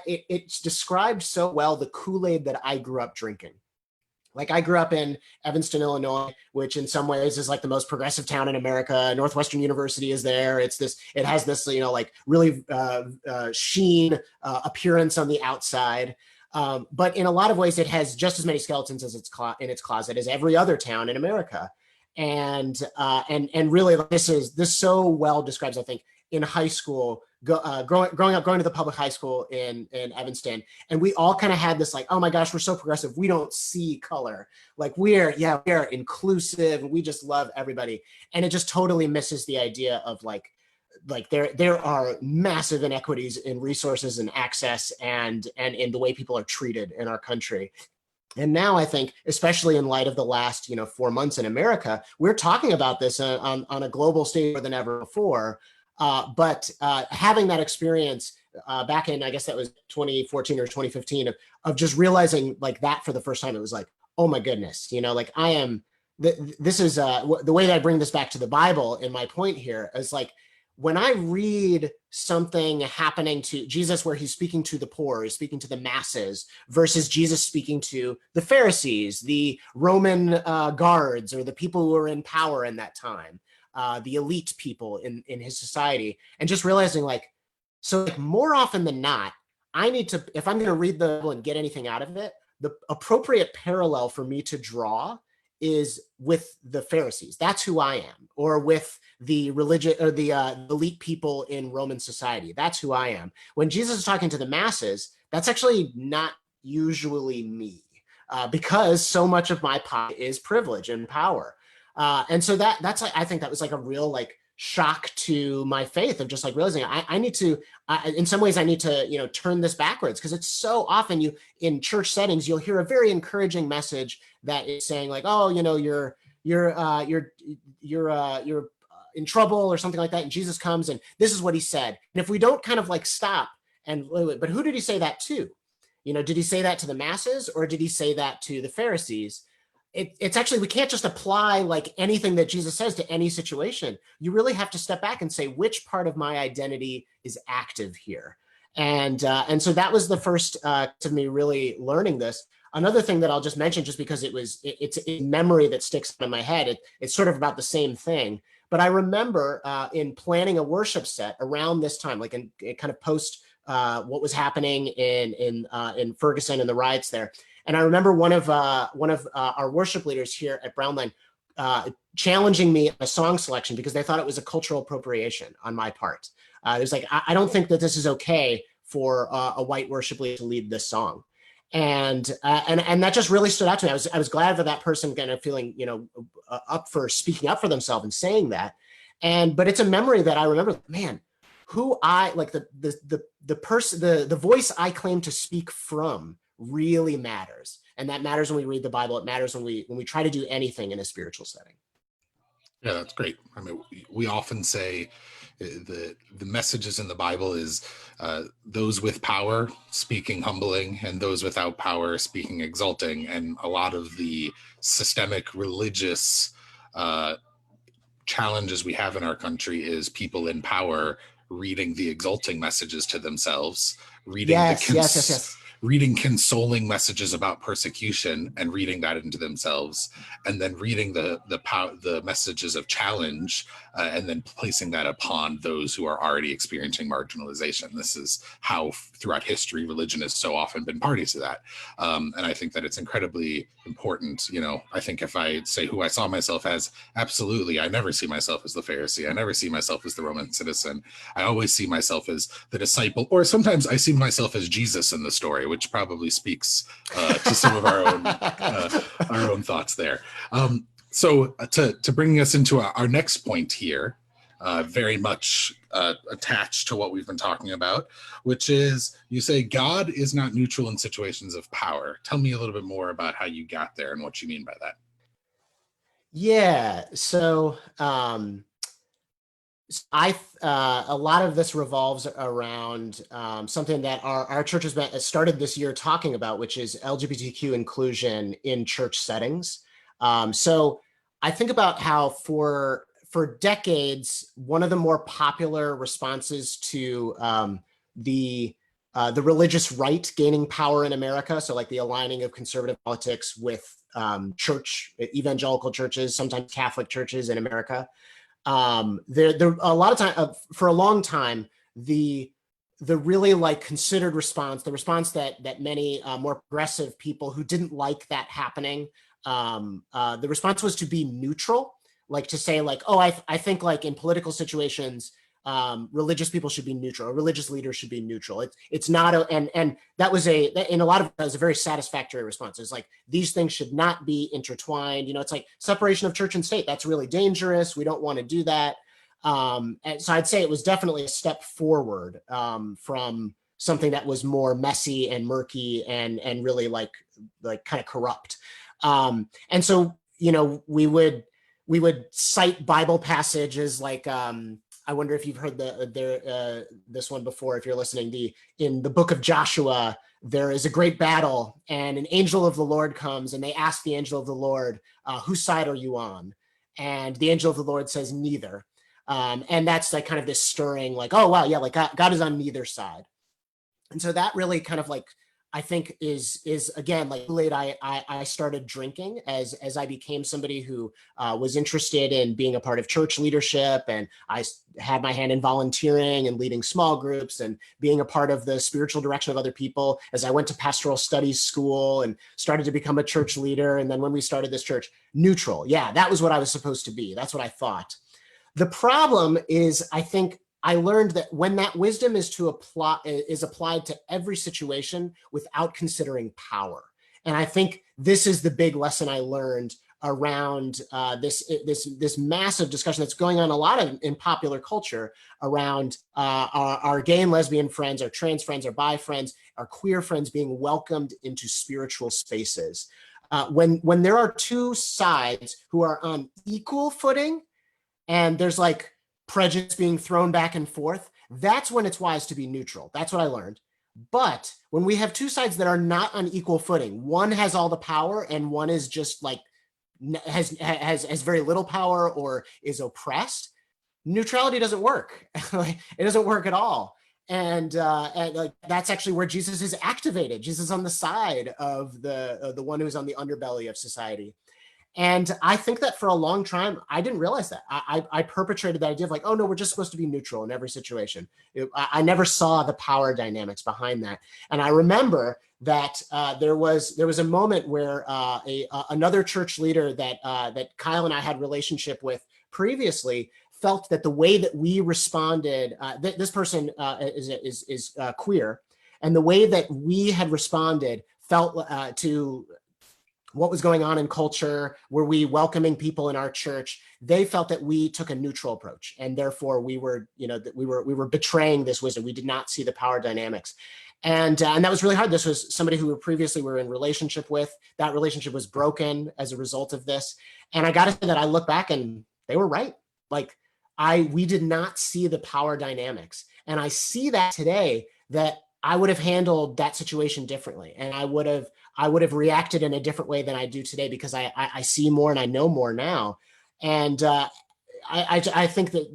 it's described so well the Kool-Aid that I grew up drinking. Like I grew up in Evanston, Illinois, which in some ways is like the most progressive town in America. Northwestern University is there. It has this, like really sheen appearance on the outside. But in a lot of ways, it has just as many skeletons as in its closet as every other town in America. And really, this so well describes, I think, in high school, going to the public high school in Evanston, and we all kind of had this like, oh my gosh, we're so progressive, we don't see color, like we are inclusive and we just love everybody, and it just totally misses the idea of like there are massive inequities in resources and access and in the way people are treated in our country. And now I think, especially in light of the last 4 months in America, we're talking about this on a global stage more than ever before. But having that experience back in, I guess that was 2014 or 2015, of just realizing like that for the first time, it was like, oh my goodness, like I am, this is the way that I bring this back to the Bible in my point here is like, when I read something happening to Jesus where he's speaking to the poor, he's speaking to the masses, versus Jesus speaking to the Pharisees, the Roman guards, or the people who were in power in that time, the elite people in his society, and just realizing like, so like more often than not, I need to, if I'm going to read the Bible and get anything out of it, the appropriate parallel for me to draw is with the Pharisees. That's who I am. Or with the religion or the elite people in Roman society. That's who I am. When Jesus is talking to the masses, that's actually not usually me, because so much of my pie is privilege and power. And so that's I think that was like a real like shock to my faith of just like realizing I need to, in some ways I need to, turn this backwards, because it's so often in church settings, you'll hear a very encouraging message that is saying like, oh, you're in trouble or something like that. And Jesus comes and this is what he said. And if we don't kind of like stop and, but who did he say that to? Did he say that to the masses, or did he say that to the Pharisees? It's actually, we can't just apply like anything that Jesus says to any situation. You really have to step back and say, which part of my identity is active here? And so that was the first to me really learning this. Another thing that I'll just mention, just because it's a memory that sticks in my head, it's sort of about the same thing. But I remember in planning a worship set around this time, like in kind of post what was happening in Ferguson and the riots there. And I remember one of our worship leaders here at Brownline challenging me a song selection because they thought it was a cultural appropriation on my part. It was like, I don't think that this is okay for a white worship leader to lead this song. And that just really stood out to me. I was glad that person kind of feeling, up for speaking up for themselves and saying that. But it's a memory that I remember, man, who I like the voice I claim to speak from really matters. And that matters when we read the Bible. It matters when we try to do anything in a spiritual setting. Yeah, that's great. I mean, we often say the messages in the Bible is those with power speaking humbling, and those without power speaking exalting. And a lot of the systemic religious challenges we have in our country is people in power reading the exalting messages to themselves, reading reading consoling messages about persecution and reading that into themselves, and then reading the messages of challenge and then placing that upon those who are already experiencing marginalization. This is how throughout history religion has so often been parties to that. And I think that it's incredibly important. I think if I say who I saw myself as, absolutely, I never see myself as the Pharisee. I never see myself as the Roman citizen. I always see myself as the disciple, or sometimes I see myself as Jesus in the story, which probably speaks to some of our own thoughts there. So to bring us into our next point here, very much attached to what we've been talking about, which is, you say God is not neutral in situations of power. Tell me a little bit more about how you got there and what you mean by that. Yeah, so a lot of this revolves around something that our church has started this year talking about, which is LGBTQ inclusion in church settings. So I think about how for decades, one of the more popular responses to the religious right gaining power in America, so like the aligning of conservative politics with evangelical churches, sometimes Catholic churches in America. There a lot of time for a long time, the really like considered response, the response that many more progressive people who didn't like that happening, the response was to be neutral, like to say like, oh, I think like in political situations, religious people should be neutral, or religious leaders should be neutral. It's not and that was in a lot of that was a very satisfactory response. It's like, these things should not be intertwined. It's like separation of church and state. That's really dangerous. We don't want to do that. And so I'd say it was definitely a step forward from something that was more messy and murky and really like kind of corrupt. And so, we would cite Bible passages like, I wonder if you've heard this one before, if you're listening. In the book of Joshua, there is a great battle and an angel of the Lord comes, and they ask the angel of the Lord, whose side are you on? And the angel of the Lord says, neither. And that's like kind of this stirring, like, oh, wow, yeah, like God is on neither side. And so that really kind of like, I think is again, like late I started drinking as I became somebody who was interested in being a part of church leadership, and I had my hand in volunteering and leading small groups and being a part of the spiritual direction of other people as I went to pastoral studies school and started to become a church leader. And then when we started this church, neutral. Yeah, that was what I was supposed to be. That's what I thought. The problem is, I think I learned that when that wisdom is applied to every situation without considering power. And I think this is the big lesson I learned around this massive discussion that's going on a lot in popular culture around our gay and lesbian friends, our trans friends, our bi friends, our queer friends being welcomed into spiritual spaces. When there are two sides who are on equal footing and there's like prejudice being thrown back and forth, that's when it's wise to be neutral. That's what I learned. But when we have two sides that are not on equal footing, one has all the power and one is just like has very little power or is oppressed, neutrality doesn't work. It doesn't work at all. And like that's actually where Jesus is activated. Jesus is on the side of the one who's on the underbelly of society. And I think that for a long time, I didn't realize that. I perpetrated that idea of like, oh no, we're just supposed to be neutral in every situation. I never saw the power dynamics behind that. And I remember that there was a moment where another church leader that Kyle and I had relationship with previously felt that the way that we responded, this person is queer, and the way that we had responded felt to what was going on in culture, were we welcoming people in our church? They felt that we took a neutral approach, and therefore we were, that we were betraying this wisdom. We did not see the power dynamics, and that was really hard. This was somebody who previously we were in relationship with. That relationship was broken as a result of this, and I got to say that I look back and they were right. Like we did not see the power dynamics, and I see that today that I would have handled that situation differently, and I would have reacted in a different way than I do today because I see more and I know more now. And I think that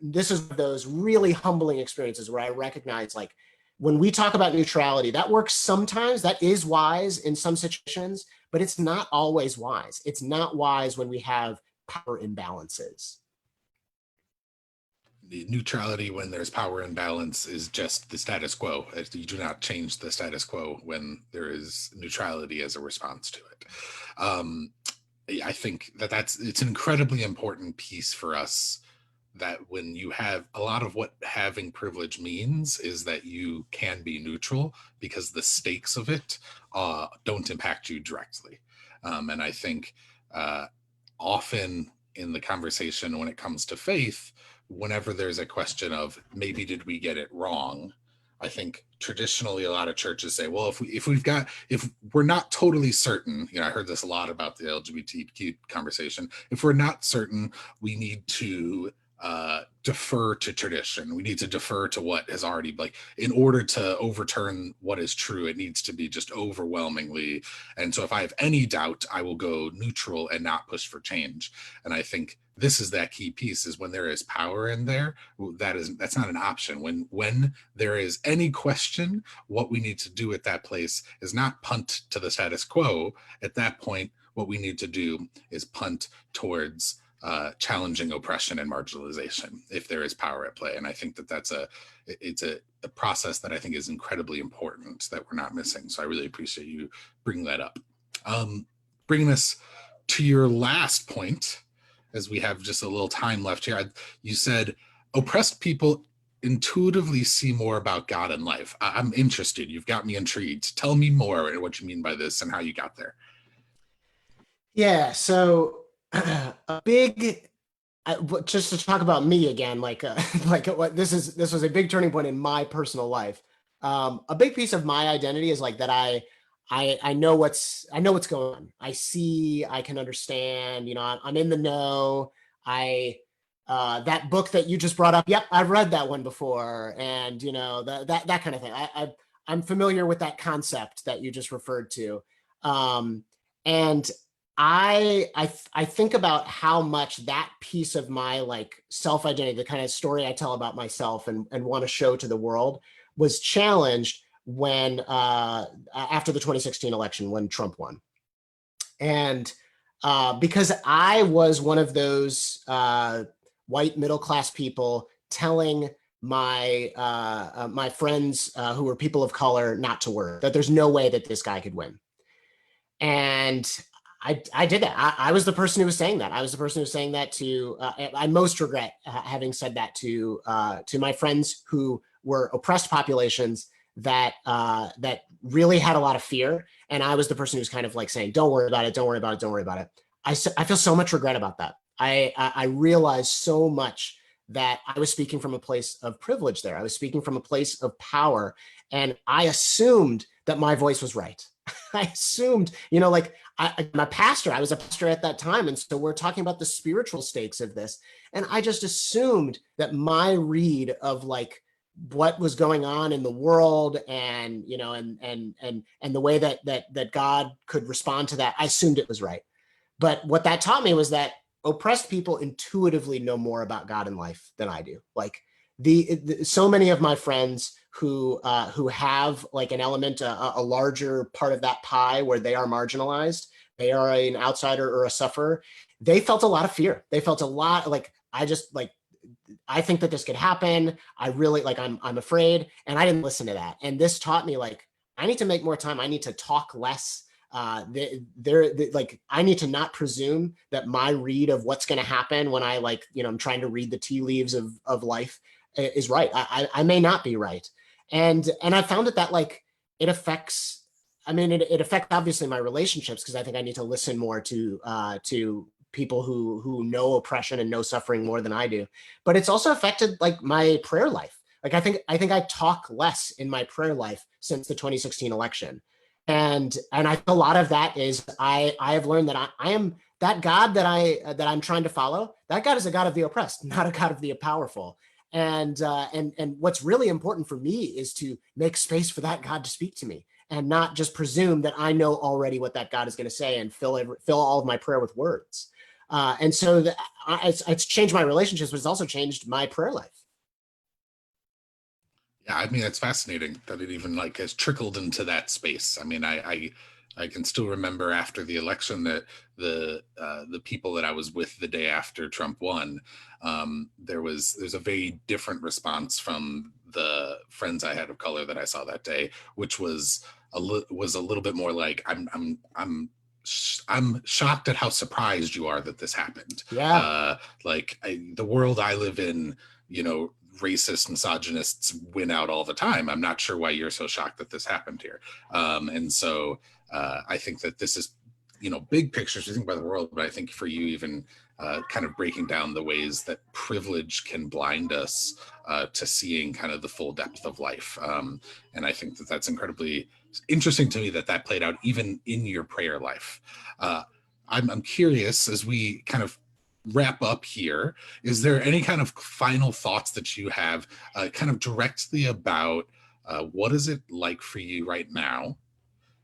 this is those really humbling experiences where I recognize, like, when we talk about neutrality, that works sometimes, that is wise in some situations, but it's not always wise. It's not wise when we have power imbalances. The neutrality when there's power imbalance is just the status quo. You do not change the status quo when there is neutrality as a response to it. I think it's an incredibly important piece for us, that when you have a lot of what having privilege means is that you can be neutral because the stakes of it don't impact you directly. And I think often in the conversation when it comes to faith, whenever there's a question of maybe did we get it wrong, I think traditionally a lot of churches say, well, if we're not totally certain, I heard this a lot about the LGBTQ conversation. If we're not certain, we need to defer to tradition. We need to defer to what has already, like, in order to overturn what is true, it needs to be just overwhelmingly. And so if I have any doubt, I will go neutral and not push for change. And I think this is that key piece, is when there is power in there, that's not an option. When there is any question, what we need to do at that place is not punt to the status quo. At that point, what we need to do is punt towards challenging oppression and marginalization if there is power at play. And I think that it's a process that I think is incredibly important that we're not missing. So I really appreciate you bringing that up. Bringing us to your last point, as we have just a little time left here, you said oppressed people intuitively see more about God and life. I'm interested. You've got me intrigued. Tell me more what you mean by this and how you got there. Yeah, so just to talk about me again, what this was a big turning point in my personal life. A big piece of my identity is like that I know what's going on. I can understand, I'm in the know. That book that you just brought up, yep, I've read that one before. And that kind of thing. I'm familiar with that concept that you just referred to. And I think about how much that piece of my like self-identity, the kind of story I tell about myself and want to show to the world, was challenged when after the 2016 election, when Trump won. And because I was one of those white middle-class people telling my my friends who were people of color not to worry, that there's no way that this guy could win. And I did that. I was the person who was saying that. I was the person who was saying that to, I most regret having said that to my friends who were oppressed populations that, that really had a lot of fear. And I was the person who was kind of like saying, don't worry about it. Don't worry about it. Don't worry about it. I feel so much regret about that. I realized so much that I was speaking from a place of privilege there. I was speaking from a place of power. And I assumed that my voice was right. I assumed, like I'm a pastor. I was a pastor at that time. And so we're talking about the spiritual stakes of this. And I just assumed that my read of like what was going on in the world and, and the way that God could respond to that, I assumed it was right. But what that taught me was that oppressed people intuitively know more about God and life than I do. Like so many of my friends who have like an element, a larger part of that pie where they are marginalized, they are an outsider or a sufferer. They felt a lot of fear. They felt a lot like, I think that this could happen. I really like, I'm afraid. And I didn't listen to that. And this taught me like, I need to make more time. I need to talk less. Like, I need to not presume that my read of what's going to happen when I like, I'm trying to read the tea leaves of life is right. I may not be right. And I found that like, it affects, it affects obviously my relationships, because I think I need to listen more to people who know oppression and know suffering more than I do. But it's also affected like my prayer life. Like, I think I talk less in my prayer life since the 2016 election. And I think a lot of that is I have learned that I am that God that I'm trying to follow. That God is a God of the oppressed, not a God of the powerful. And what's really important for me is to make space for that God to speak to me, and not just presume that I know already what that God is going to say and fill all of my prayer with words. And so it's changed my relationships, but it's also changed my prayer life. Yeah, I mean, it's fascinating that it even like has trickled into that space. I mean, I can still remember after the election that the people that I was with the day after Trump won, there's a very different response from the friends I had of color that I saw that day, which was a little bit more like, I'm shocked at how surprised you are that this happened. Yeah. The world I live in, racist misogynists win out all the time. I'm not sure why you're so shocked that this happened here. And so I think that this is, big pictures, we think about the world, but I think for you even kind of breaking down the ways that privilege can blind us to seeing kind of the full depth of life. And I think that that's incredibly interesting to me that played out even in your prayer life. I'm curious, as we kind of wrap up here, is there any kind of final thoughts that you have kind of directly about what is it like for you right now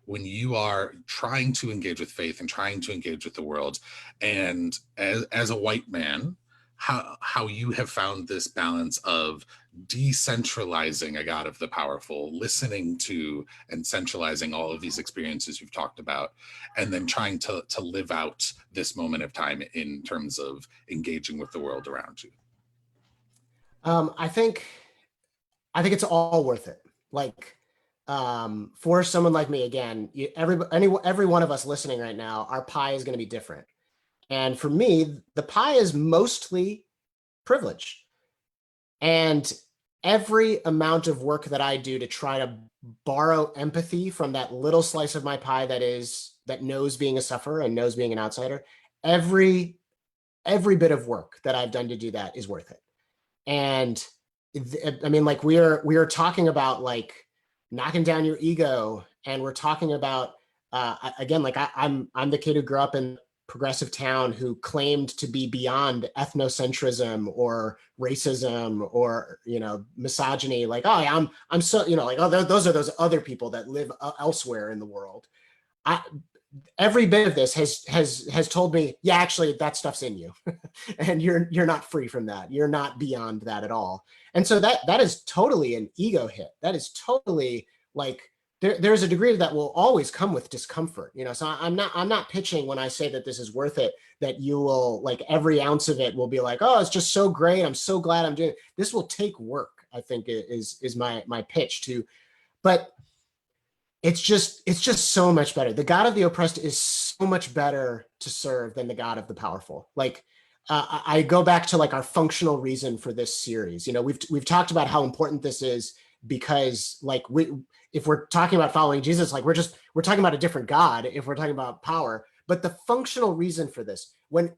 when you are trying to engage with faith and trying to engage with the world, and as a white man, how you have found this balance of decentralizing a God of the powerful, listening to and centralizing all of these experiences you've talked about, and then trying to live out this moment of time in terms of engaging with the world around you? I think it's all worth it. Like, for someone like me, again, every one of us listening right now, our pie is going to be different. And for me, the pie is mostly privilege. And every amount of work that I do to try to borrow empathy from that little slice of my pie that knows being a sufferer and knows being an outsider, every bit of work that I've done to do that is worth it. And like we are talking about like knocking down your ego, and we're talking about again, like I'm the kid who grew up in progressive town who claimed to be beyond ethnocentrism or racism or misogyny. Like, oh, I'm so like, oh, those are those other people that live elsewhere in the world. Every bit of this has told me, yeah, actually that stuff's in you, and you're not free from that. You're not beyond that at all. And so that is totally an ego hit. That is totally like, there's a degree that will always come with discomfort, so I'm not pitching when I say that this is worth it, that you will like every ounce of it will be like, oh, it's just so great, I'm so glad I'm doing it. This will take work, I think is my pitch to, but it's just so much better. The God of the oppressed is so much better to serve than the God of the powerful. Like, I go back to like our functional reason for this series. You know, we've talked about how important this is because like if we're talking about following Jesus, like we're talking about a different God if we're talking about power. But the functional reason for this, when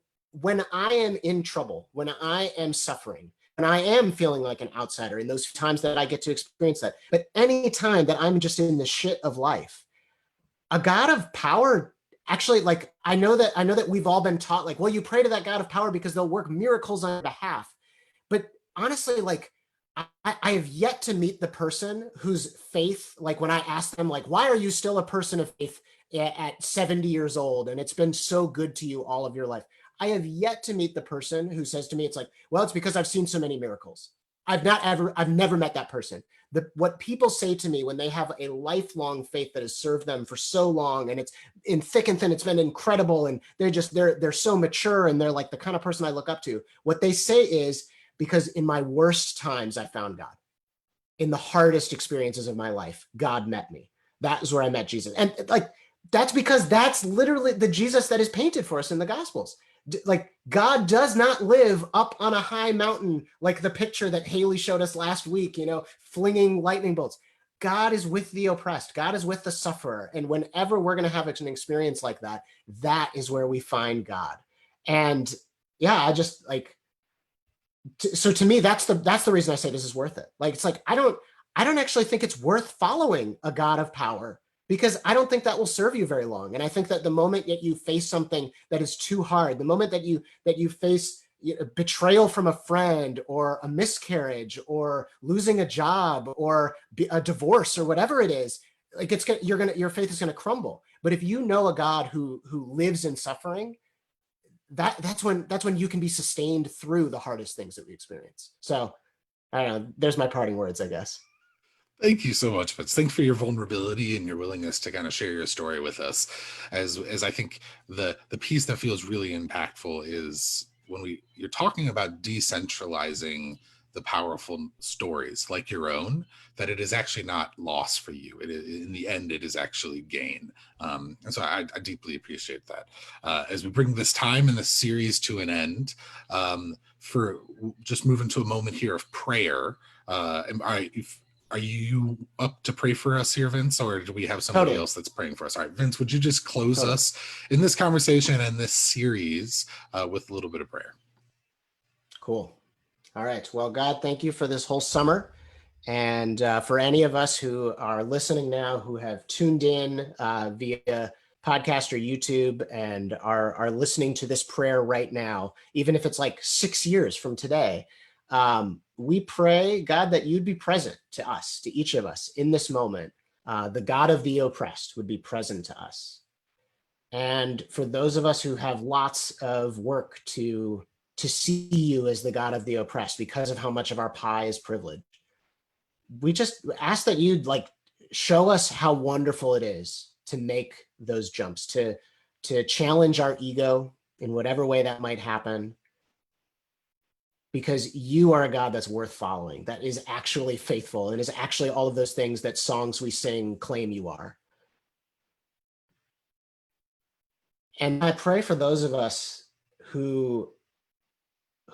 I am in trouble, when I am suffering, and I am feeling like an outsider in those times that I get to experience that, but any time that I'm just in the shit of life, a God of power actually, like, I know that we've all been taught like, well, you pray to that God of power because they'll work miracles on your behalf. But honestly, like, I have yet to meet the person whose faith, like when I ask them, like, why are you still a person of faith at 70 years old? And it's been so good to you all of your life. I have yet to meet the person who says to me, it's like, well, it's because I've seen so many miracles. I've never met that person. What people say to me when they have a lifelong faith that has served them for so long, and it's in thick and thin, it's been incredible, and they're so mature, and they're like the kind of person I look up to. What they say is, because in my worst times, I found God. In the hardest experiences of my life, God met me. That is where I met Jesus. And like, that's because that's literally the Jesus that is painted for us in the Gospels. Like, God does not live up on a high mountain like the picture that Haley showed us last week, you know, flinging lightning bolts. God is with the oppressed. God is with the sufferer. And whenever we're going to have an experience like that, that is where we find God. And yeah, I just like, so to me, that's the reason I say this is worth it. Like, it's like, I don't actually think it's worth following a God of power, because I don't think that will serve you very long. And I think that the moment that you face something that is too hard, the moment that you face betrayal from a friend, or a miscarriage, or losing a job, or a divorce, or whatever it is, like your faith is gonna crumble. But if you know a God who lives in suffering, that's when you can be sustained through the hardest things that we experience. So I don't know. There's my parting words, I guess. Thank you so much, Vince. Thanks for your vulnerability and your willingness to kind of share your story with us. As I think the piece that feels really impactful is when you're talking about decentralizing the powerful stories like your own, that it is actually not loss for you. In the end, it is actually gain. And so I deeply appreciate that. As we bring this time in the series to an end, for just moving to a moment here of prayer. Are you up to pray for us here, Vince, or do we have somebody else that's praying for us? All right, Vince, would you just close us in this conversation and this series with a little bit of prayer? Cool. All right. Well, God, thank you for this whole summer. And for any of us who are listening now, who have tuned in via podcast or YouTube and are listening to this prayer right now, even if it's like 6 years from today, we pray, God, that you'd be present to us, to each of us in this moment. The God of the oppressed would be present to us. And for those of us who have lots of work to see you as the God of the oppressed because of how much of our pie is privileged, we just ask that you'd like show us how wonderful it is to make those jumps, to challenge our ego in whatever way that might happen, because you are a God that's worth following, that is actually faithful, and is actually all of those things that songs we sing claim you are. And I pray for those of us who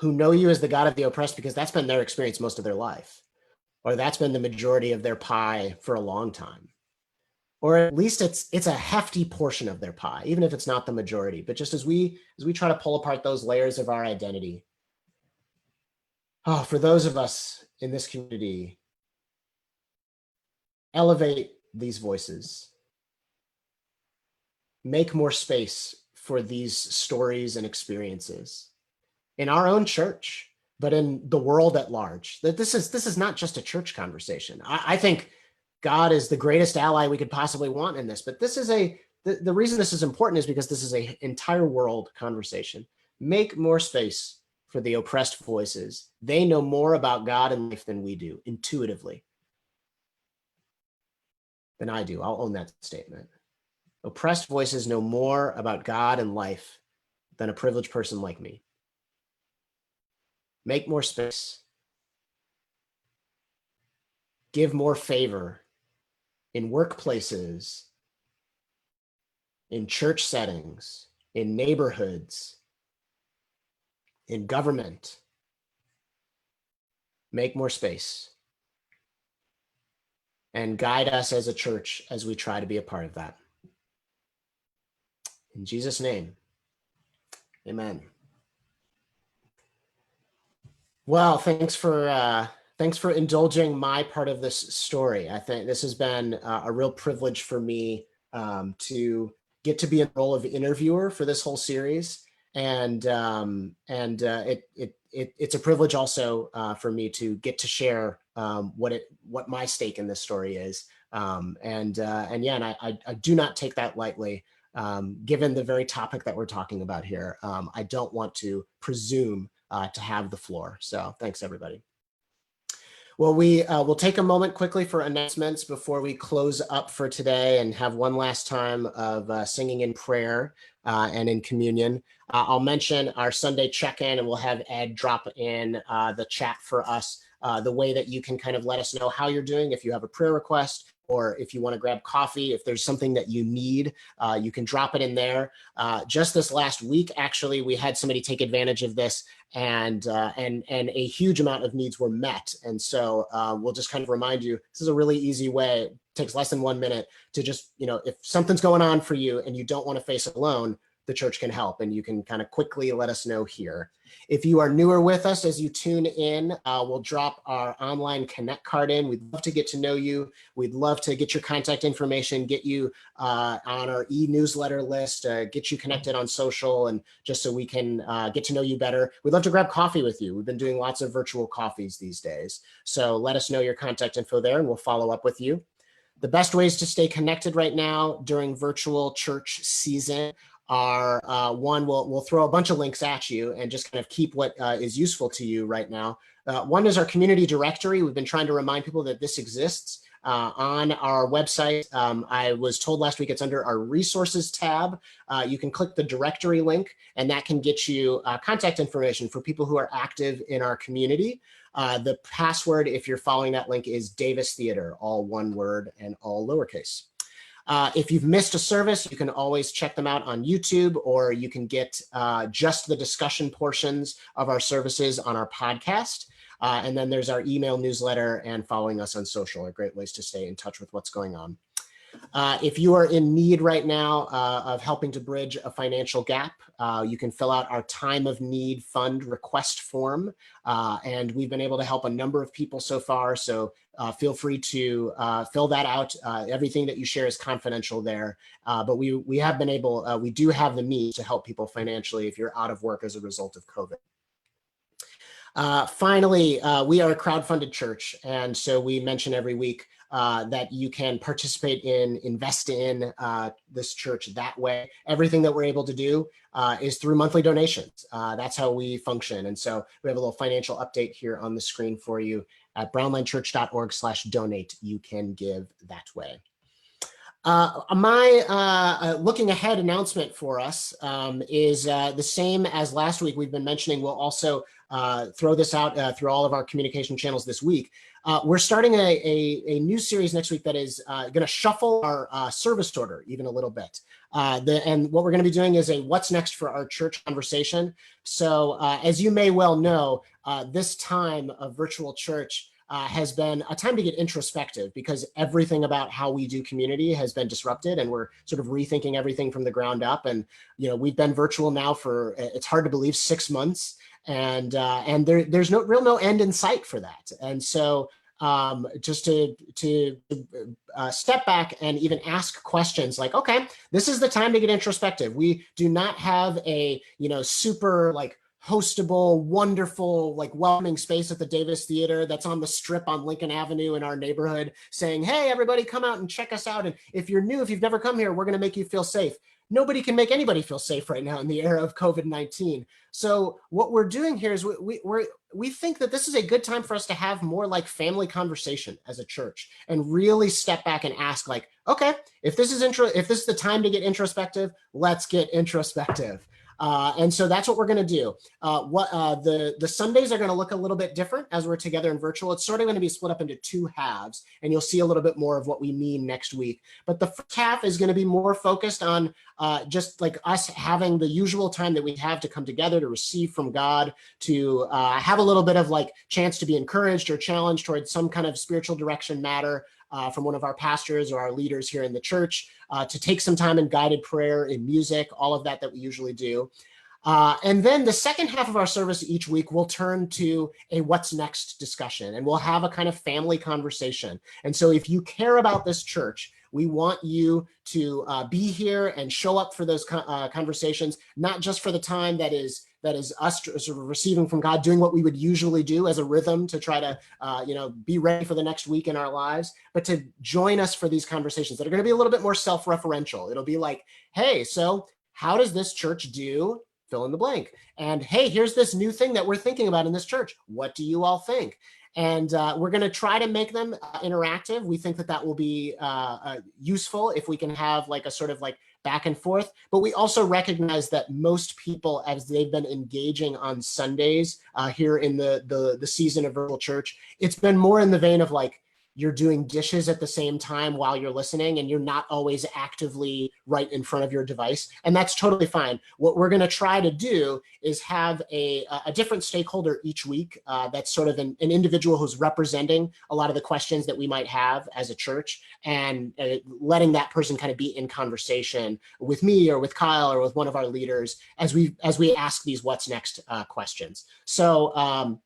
know you as the God of the oppressed because that's been their experience most of their life, or that's been the majority of their pie for a long time, or at least it's a hefty portion of their pie, even if it's not the majority. But just as we try to pull apart those layers of our identity, for those of us in this community, elevate these voices, make more space for these stories and experiences in our own church, but in the world at large. That this is not just a church conversation. I think God is the greatest ally we could possibly want in this, but this is the reason this is important is because this is an entire world conversation. Make more space for the oppressed voices. They know more about God and life than we do, intuitively, than I do. I'll own that statement. Oppressed voices know more about God and life than a privileged person like me. Make more space. Give more favor in workplaces, in church settings, in neighborhoods, in government. Make more space and guide us as a church as we try to be a part of that. In Jesus' name, amen. Well, thanks for indulging my part of this story. I think this has been a real privilege for me to get to be in the role of interviewer for this whole series, and it's a privilege also for me to get to share what my stake in this story is, and I do not take that lightly. Given the very topic that we're talking about here, I don't want to presume to have the floor. So thanks, everybody. Well, we'll take a moment quickly for announcements before we close up for today and have one last time of singing in prayer and in communion. I'll mention our Sunday check-in, and we'll have Ed drop in the chat for us the way that you can kind of let us know how you're doing. If you have a prayer request, or if you want to grab coffee, if there's something that you need, you can drop it in there. Just this last week, actually, we had somebody take advantage of this, and a huge amount of needs were met. And so we'll just kind of remind you, this is a really easy way. It takes less than 1 minute to just, if something's going on for you and you don't want to face it alone, the church can help, and you can kind of quickly let us know here. If you are newer with us as you tune in, we'll drop our online Connect card in. We'd love to get to know you. We'd love to get your contact information, get you on our e-newsletter list, get you connected on social, and just so we can get to know you better. We'd love to grab coffee with you. We've been doing lots of virtual coffees these days. So let us know your contact info there, and we'll follow up with you. The best ways to stay connected right now during virtual church season are one, we'll throw a bunch of links at you and just kind of keep what is useful to you right now. One is our community directory. We've been trying to remind people that this exists on our website. I was told last week it's under our resources tab. You can click the directory link, and that can get you contact information for people who are active in our community. The password, if you're following that link, is Davis Theater, all one word and all lowercase. If you've missed a service, you can always check them out on YouTube, or you can get just the discussion portions of our services on our podcast. And then there's our email newsletter, and following us on social are great ways to stay in touch with what's going on. If you are in need right now of helping to bridge a financial gap, you can fill out our Time of Need Fund request form. And we've been able to help a number of people so far. So feel free to fill that out. Everything that you share is confidential there. But we have been able, we do have the means to help people financially if you're out of work as a result of COVID. Finally, we are a crowdfunded church. And so we mention every week that you can participate in, invest in this church that way. Everything that we're able to do is through monthly donations. That's how we function. And so we have a little financial update here on the screen for you at brownlinechurch.org/donate. You can give that way. My looking ahead announcement for us is the same as last week. We've been mentioning we'll also throw this out through all of our communication channels this week. We're starting a new series next week that is going to shuffle our service order even a little bit. And what we're going to be doing is a what's next for our church conversation. So as you may well know, this time of virtual church has been a time to get introspective, because everything about how we do community has been disrupted, and we're sort of rethinking everything from the ground up. And we've been virtual now for, it's hard to believe, 6 months, and there's no end in sight for that. And so just to step back and even ask questions like, okay, this is the time to get introspective. We do not have a super hostable, wonderful, welcoming space at the Davis Theater that's on the strip on Lincoln Avenue in our neighborhood saying, hey, everybody come out and check us out. And if you're new, if you've never come here, we're going to make you feel safe. Nobody can make anybody feel safe right now in the era of COVID-19. So what we're doing here is we think that this is a good time for us to have more family conversation as a church, and really step back and ask okay, if this is the time to get introspective, let's get introspective. And so that's what we're going to do. The Sundays are going to look a little bit different as we're together in virtual. It's sort of going to be split up into 2 halves, and you'll see a little bit more of what we mean next week. But the first half is going to be more focused on just like us having the usual time that we have to come together to receive from God, to have a little bit of like chance to be encouraged or challenged towards some kind of spiritual direction matter from one of our pastors or our leaders here in the church, to take some time in guided prayer, in music, all of that we usually do. And then the second half of our service each week, we'll turn to a what's next discussion, and we'll have a kind of family conversation. And so if you care about this church, we want you to be here and show up for those conversations, not just for the time that is us sort of receiving from God, doing what we would usually do as a rhythm to try to, be ready for the next week in our lives, but to join us for these conversations that are going to be a little bit more self-referential. It'll be like, hey, so how does this church do fill in the blank? And hey, here's this new thing that we're thinking about in this church. What do you all think? And we're going to try to make them interactive. We think that will be useful if we can have like a sort of like back and forth. But we also recognize that most people, as they've been engaging on Sundays here in the season of virtual church, it's been more in the vein of like, you're doing dishes at the same time while you're listening, and you're not always actively right in front of your device. And that's totally fine. What we're going to try to do is have a different stakeholder each week that's sort of an individual who's representing a lot of the questions that we might have as a church, and letting that person kind of be in conversation with me or with Kyle or with one of our leaders as we ask these what's next questions. So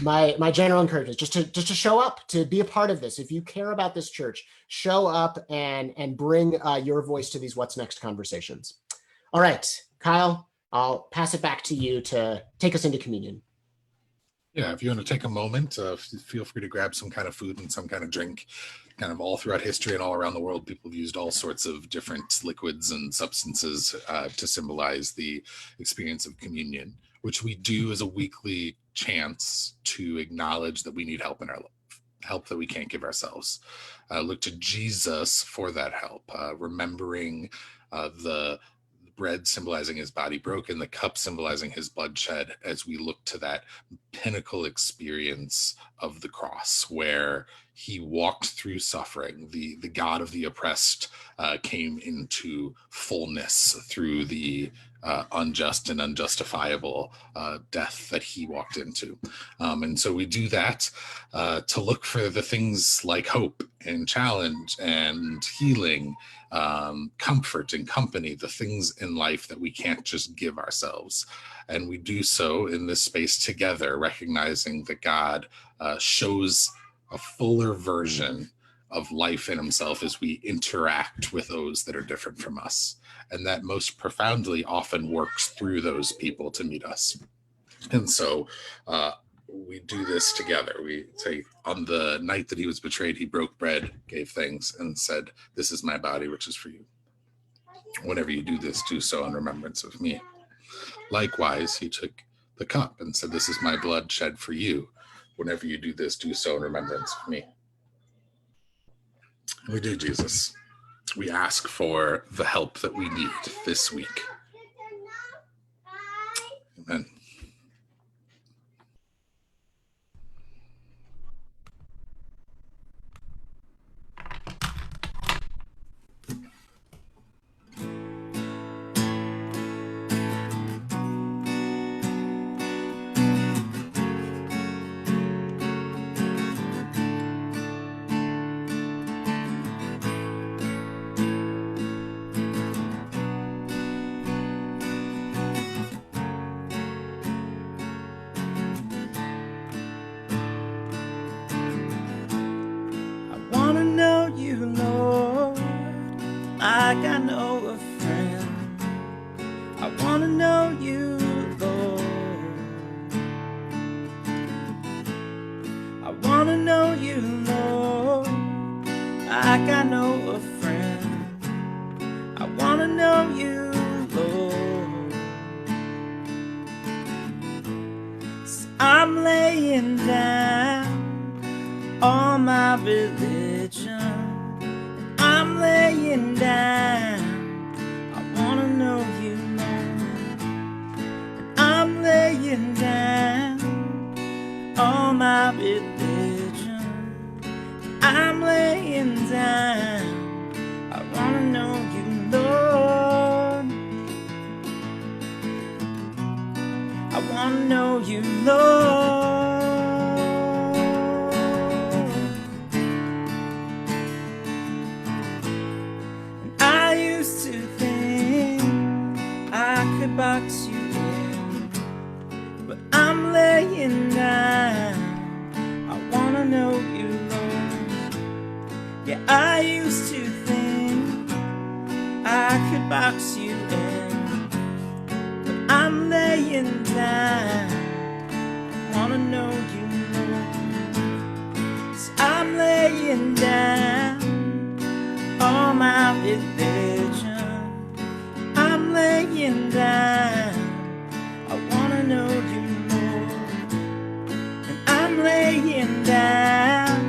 my general encouragement is just to show up, to be a part of this. If you care about this church, show up and bring your voice to these what's next conversations. All right, Kyle, I'll pass it back to you to take us into communion. Yeah, if you want to take a moment, feel free to grab some kind of food and some kind of drink. Kind of all throughout history and all around the world, people have used all sorts of different liquids and substances to symbolize the experience of communion, which we do as a weekly chance to acknowledge that we need help in our life, help that we can't give ourselves. Look to Jesus for that help, remembering the bread symbolizing his body broken, the cup symbolizing his blood shed, as we look to that pinnacle experience of the cross where he walked through suffering. The God of the oppressed came into fullness through the unjust and unjustifiable death that he walked into. And so we do that to look for the things like hope and challenge and healing, comfort and company, the things in life that we can't just give ourselves. And we do so in this space together, recognizing that God shows a fuller version of life in himself as we interact with those that are different from us. And that most profoundly often works through those people to meet us. And so we do this together. We say on the night that he was betrayed, he broke bread, gave thanks, and said, "This is my body, which is for you. Whenever you do this, do so in remembrance of me." Likewise, he took the cup and said, "This is my blood shed for you. Whenever you do this, do so in remembrance of me." We do, Jesus. We ask for the help that we need this week. Amen. Like I know a friend. I want to know you, Lord. I want to know you, Lord. Like I know a friend. I want to know you, Lord. So I'm laying down all my religion. I'm laying down. I wanna know you more. religion. I'm laying down. I wanna know you, Lord. I wanna know you, Lord. And I used to think I could box you in, but I'm laying down. I wanna know you, Lord. Yeah, I used to think I could box you in, but I'm laying down. I wanna know you, Lord. 'Cause I'm laying down all my religion. I'm laying down. I wanna know you, Lord. And I'm laying down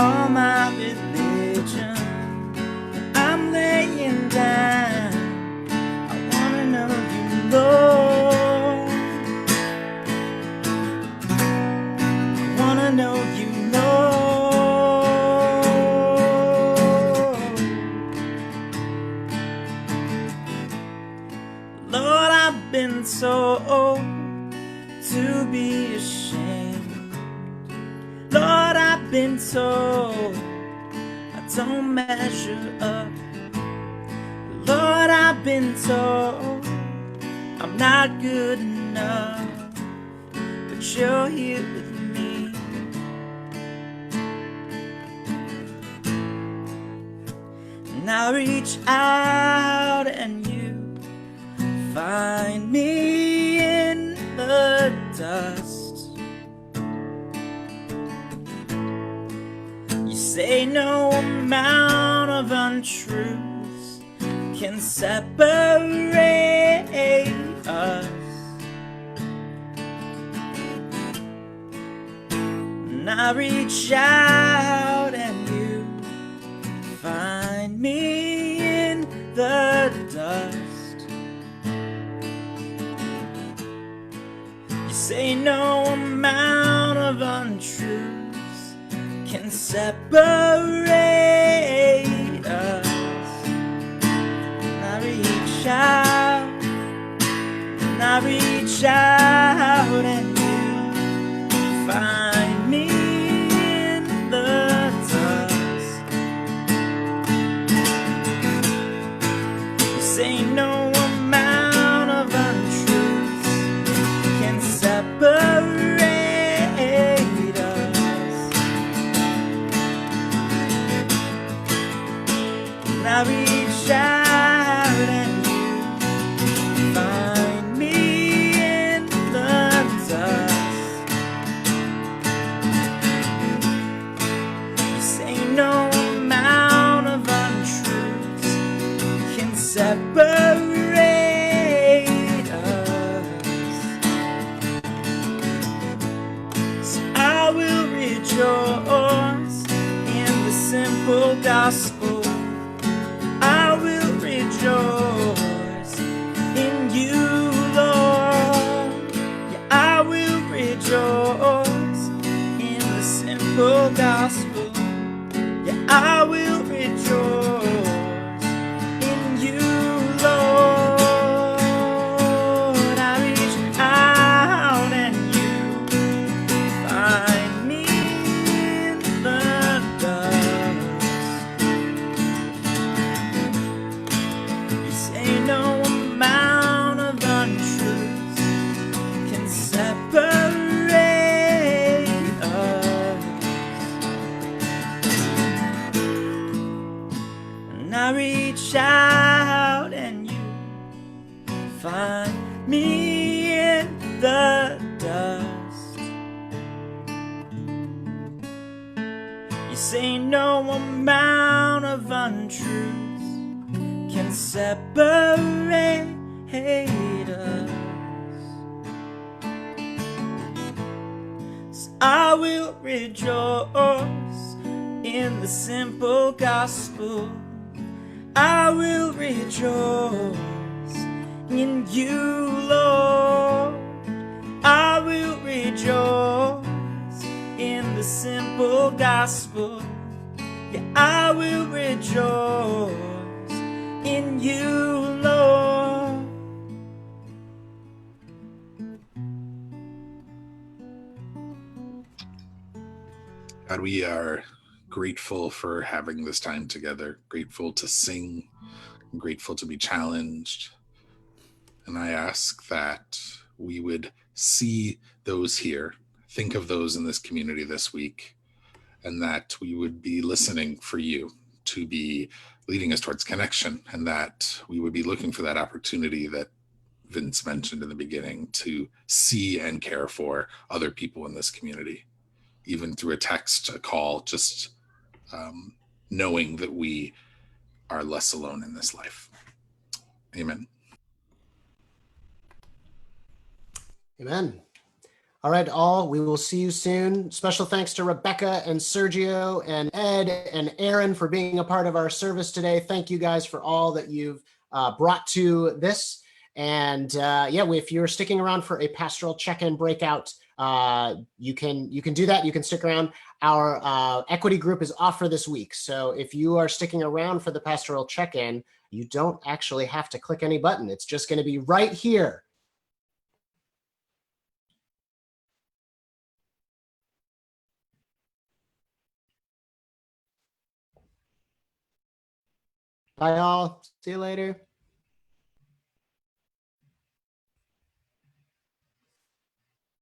all my religion. I'm laying down. I wanna know you, Lord. I wanna know you, Lord. Lord, I've been told to be ashamed. Lord, I've been told I don't measure up. Lord, I've been told I'm not good enough, but you're here with me. And I reach out and you find me in the dust. You say no amount of untruths can separate us. And I reach out and you find me in the dust. You say no amount of untruths can separate us. And I reach out, and I reach out, and you find me in the dust. You say no amount of untruths can separate us. And I reach out and you find me in the dust. You say no amount of untruths can separate us. So I will rejoice in the simple gospel. I will rejoice in you, Lord. Yeah, I will rejoice in the simple gospel. Yeah, I will rejoice in you, Lord. I reach out and you find me in the dust. You say no amount of untruths can separate us. And I reach out and you find me in the dust. You say no amount of untruths can separate us. So I will rejoice in the simple gospel. I will rejoice in you, Lord. I will rejoice your gospel. Yeah, I will rejoice in you, Lord. God, we are grateful for having this time together, grateful to sing, grateful to be challenged. And I ask that we would see those here, think of those in this community this week, and that we would be listening for you to be leading us towards connection, and that we would be looking for that opportunity that Vince mentioned in the beginning to see and care for other people in this community, even through a text, a call, just knowing that we are less alone in this life. Amen. Amen. All right, all, we will see you soon. Special thanks to Rebecca and Sergio and Ed and Aaron for being a part of our service today. Thank you guys for all that you've brought to this. And yeah, if you're sticking around for a pastoral check-in breakout, you can do that. You can stick around. Our equity group is off for this week. So if you are sticking around for the pastoral check-in, you don't actually have to click any button. It's just going to be right here. Bye all. See you later.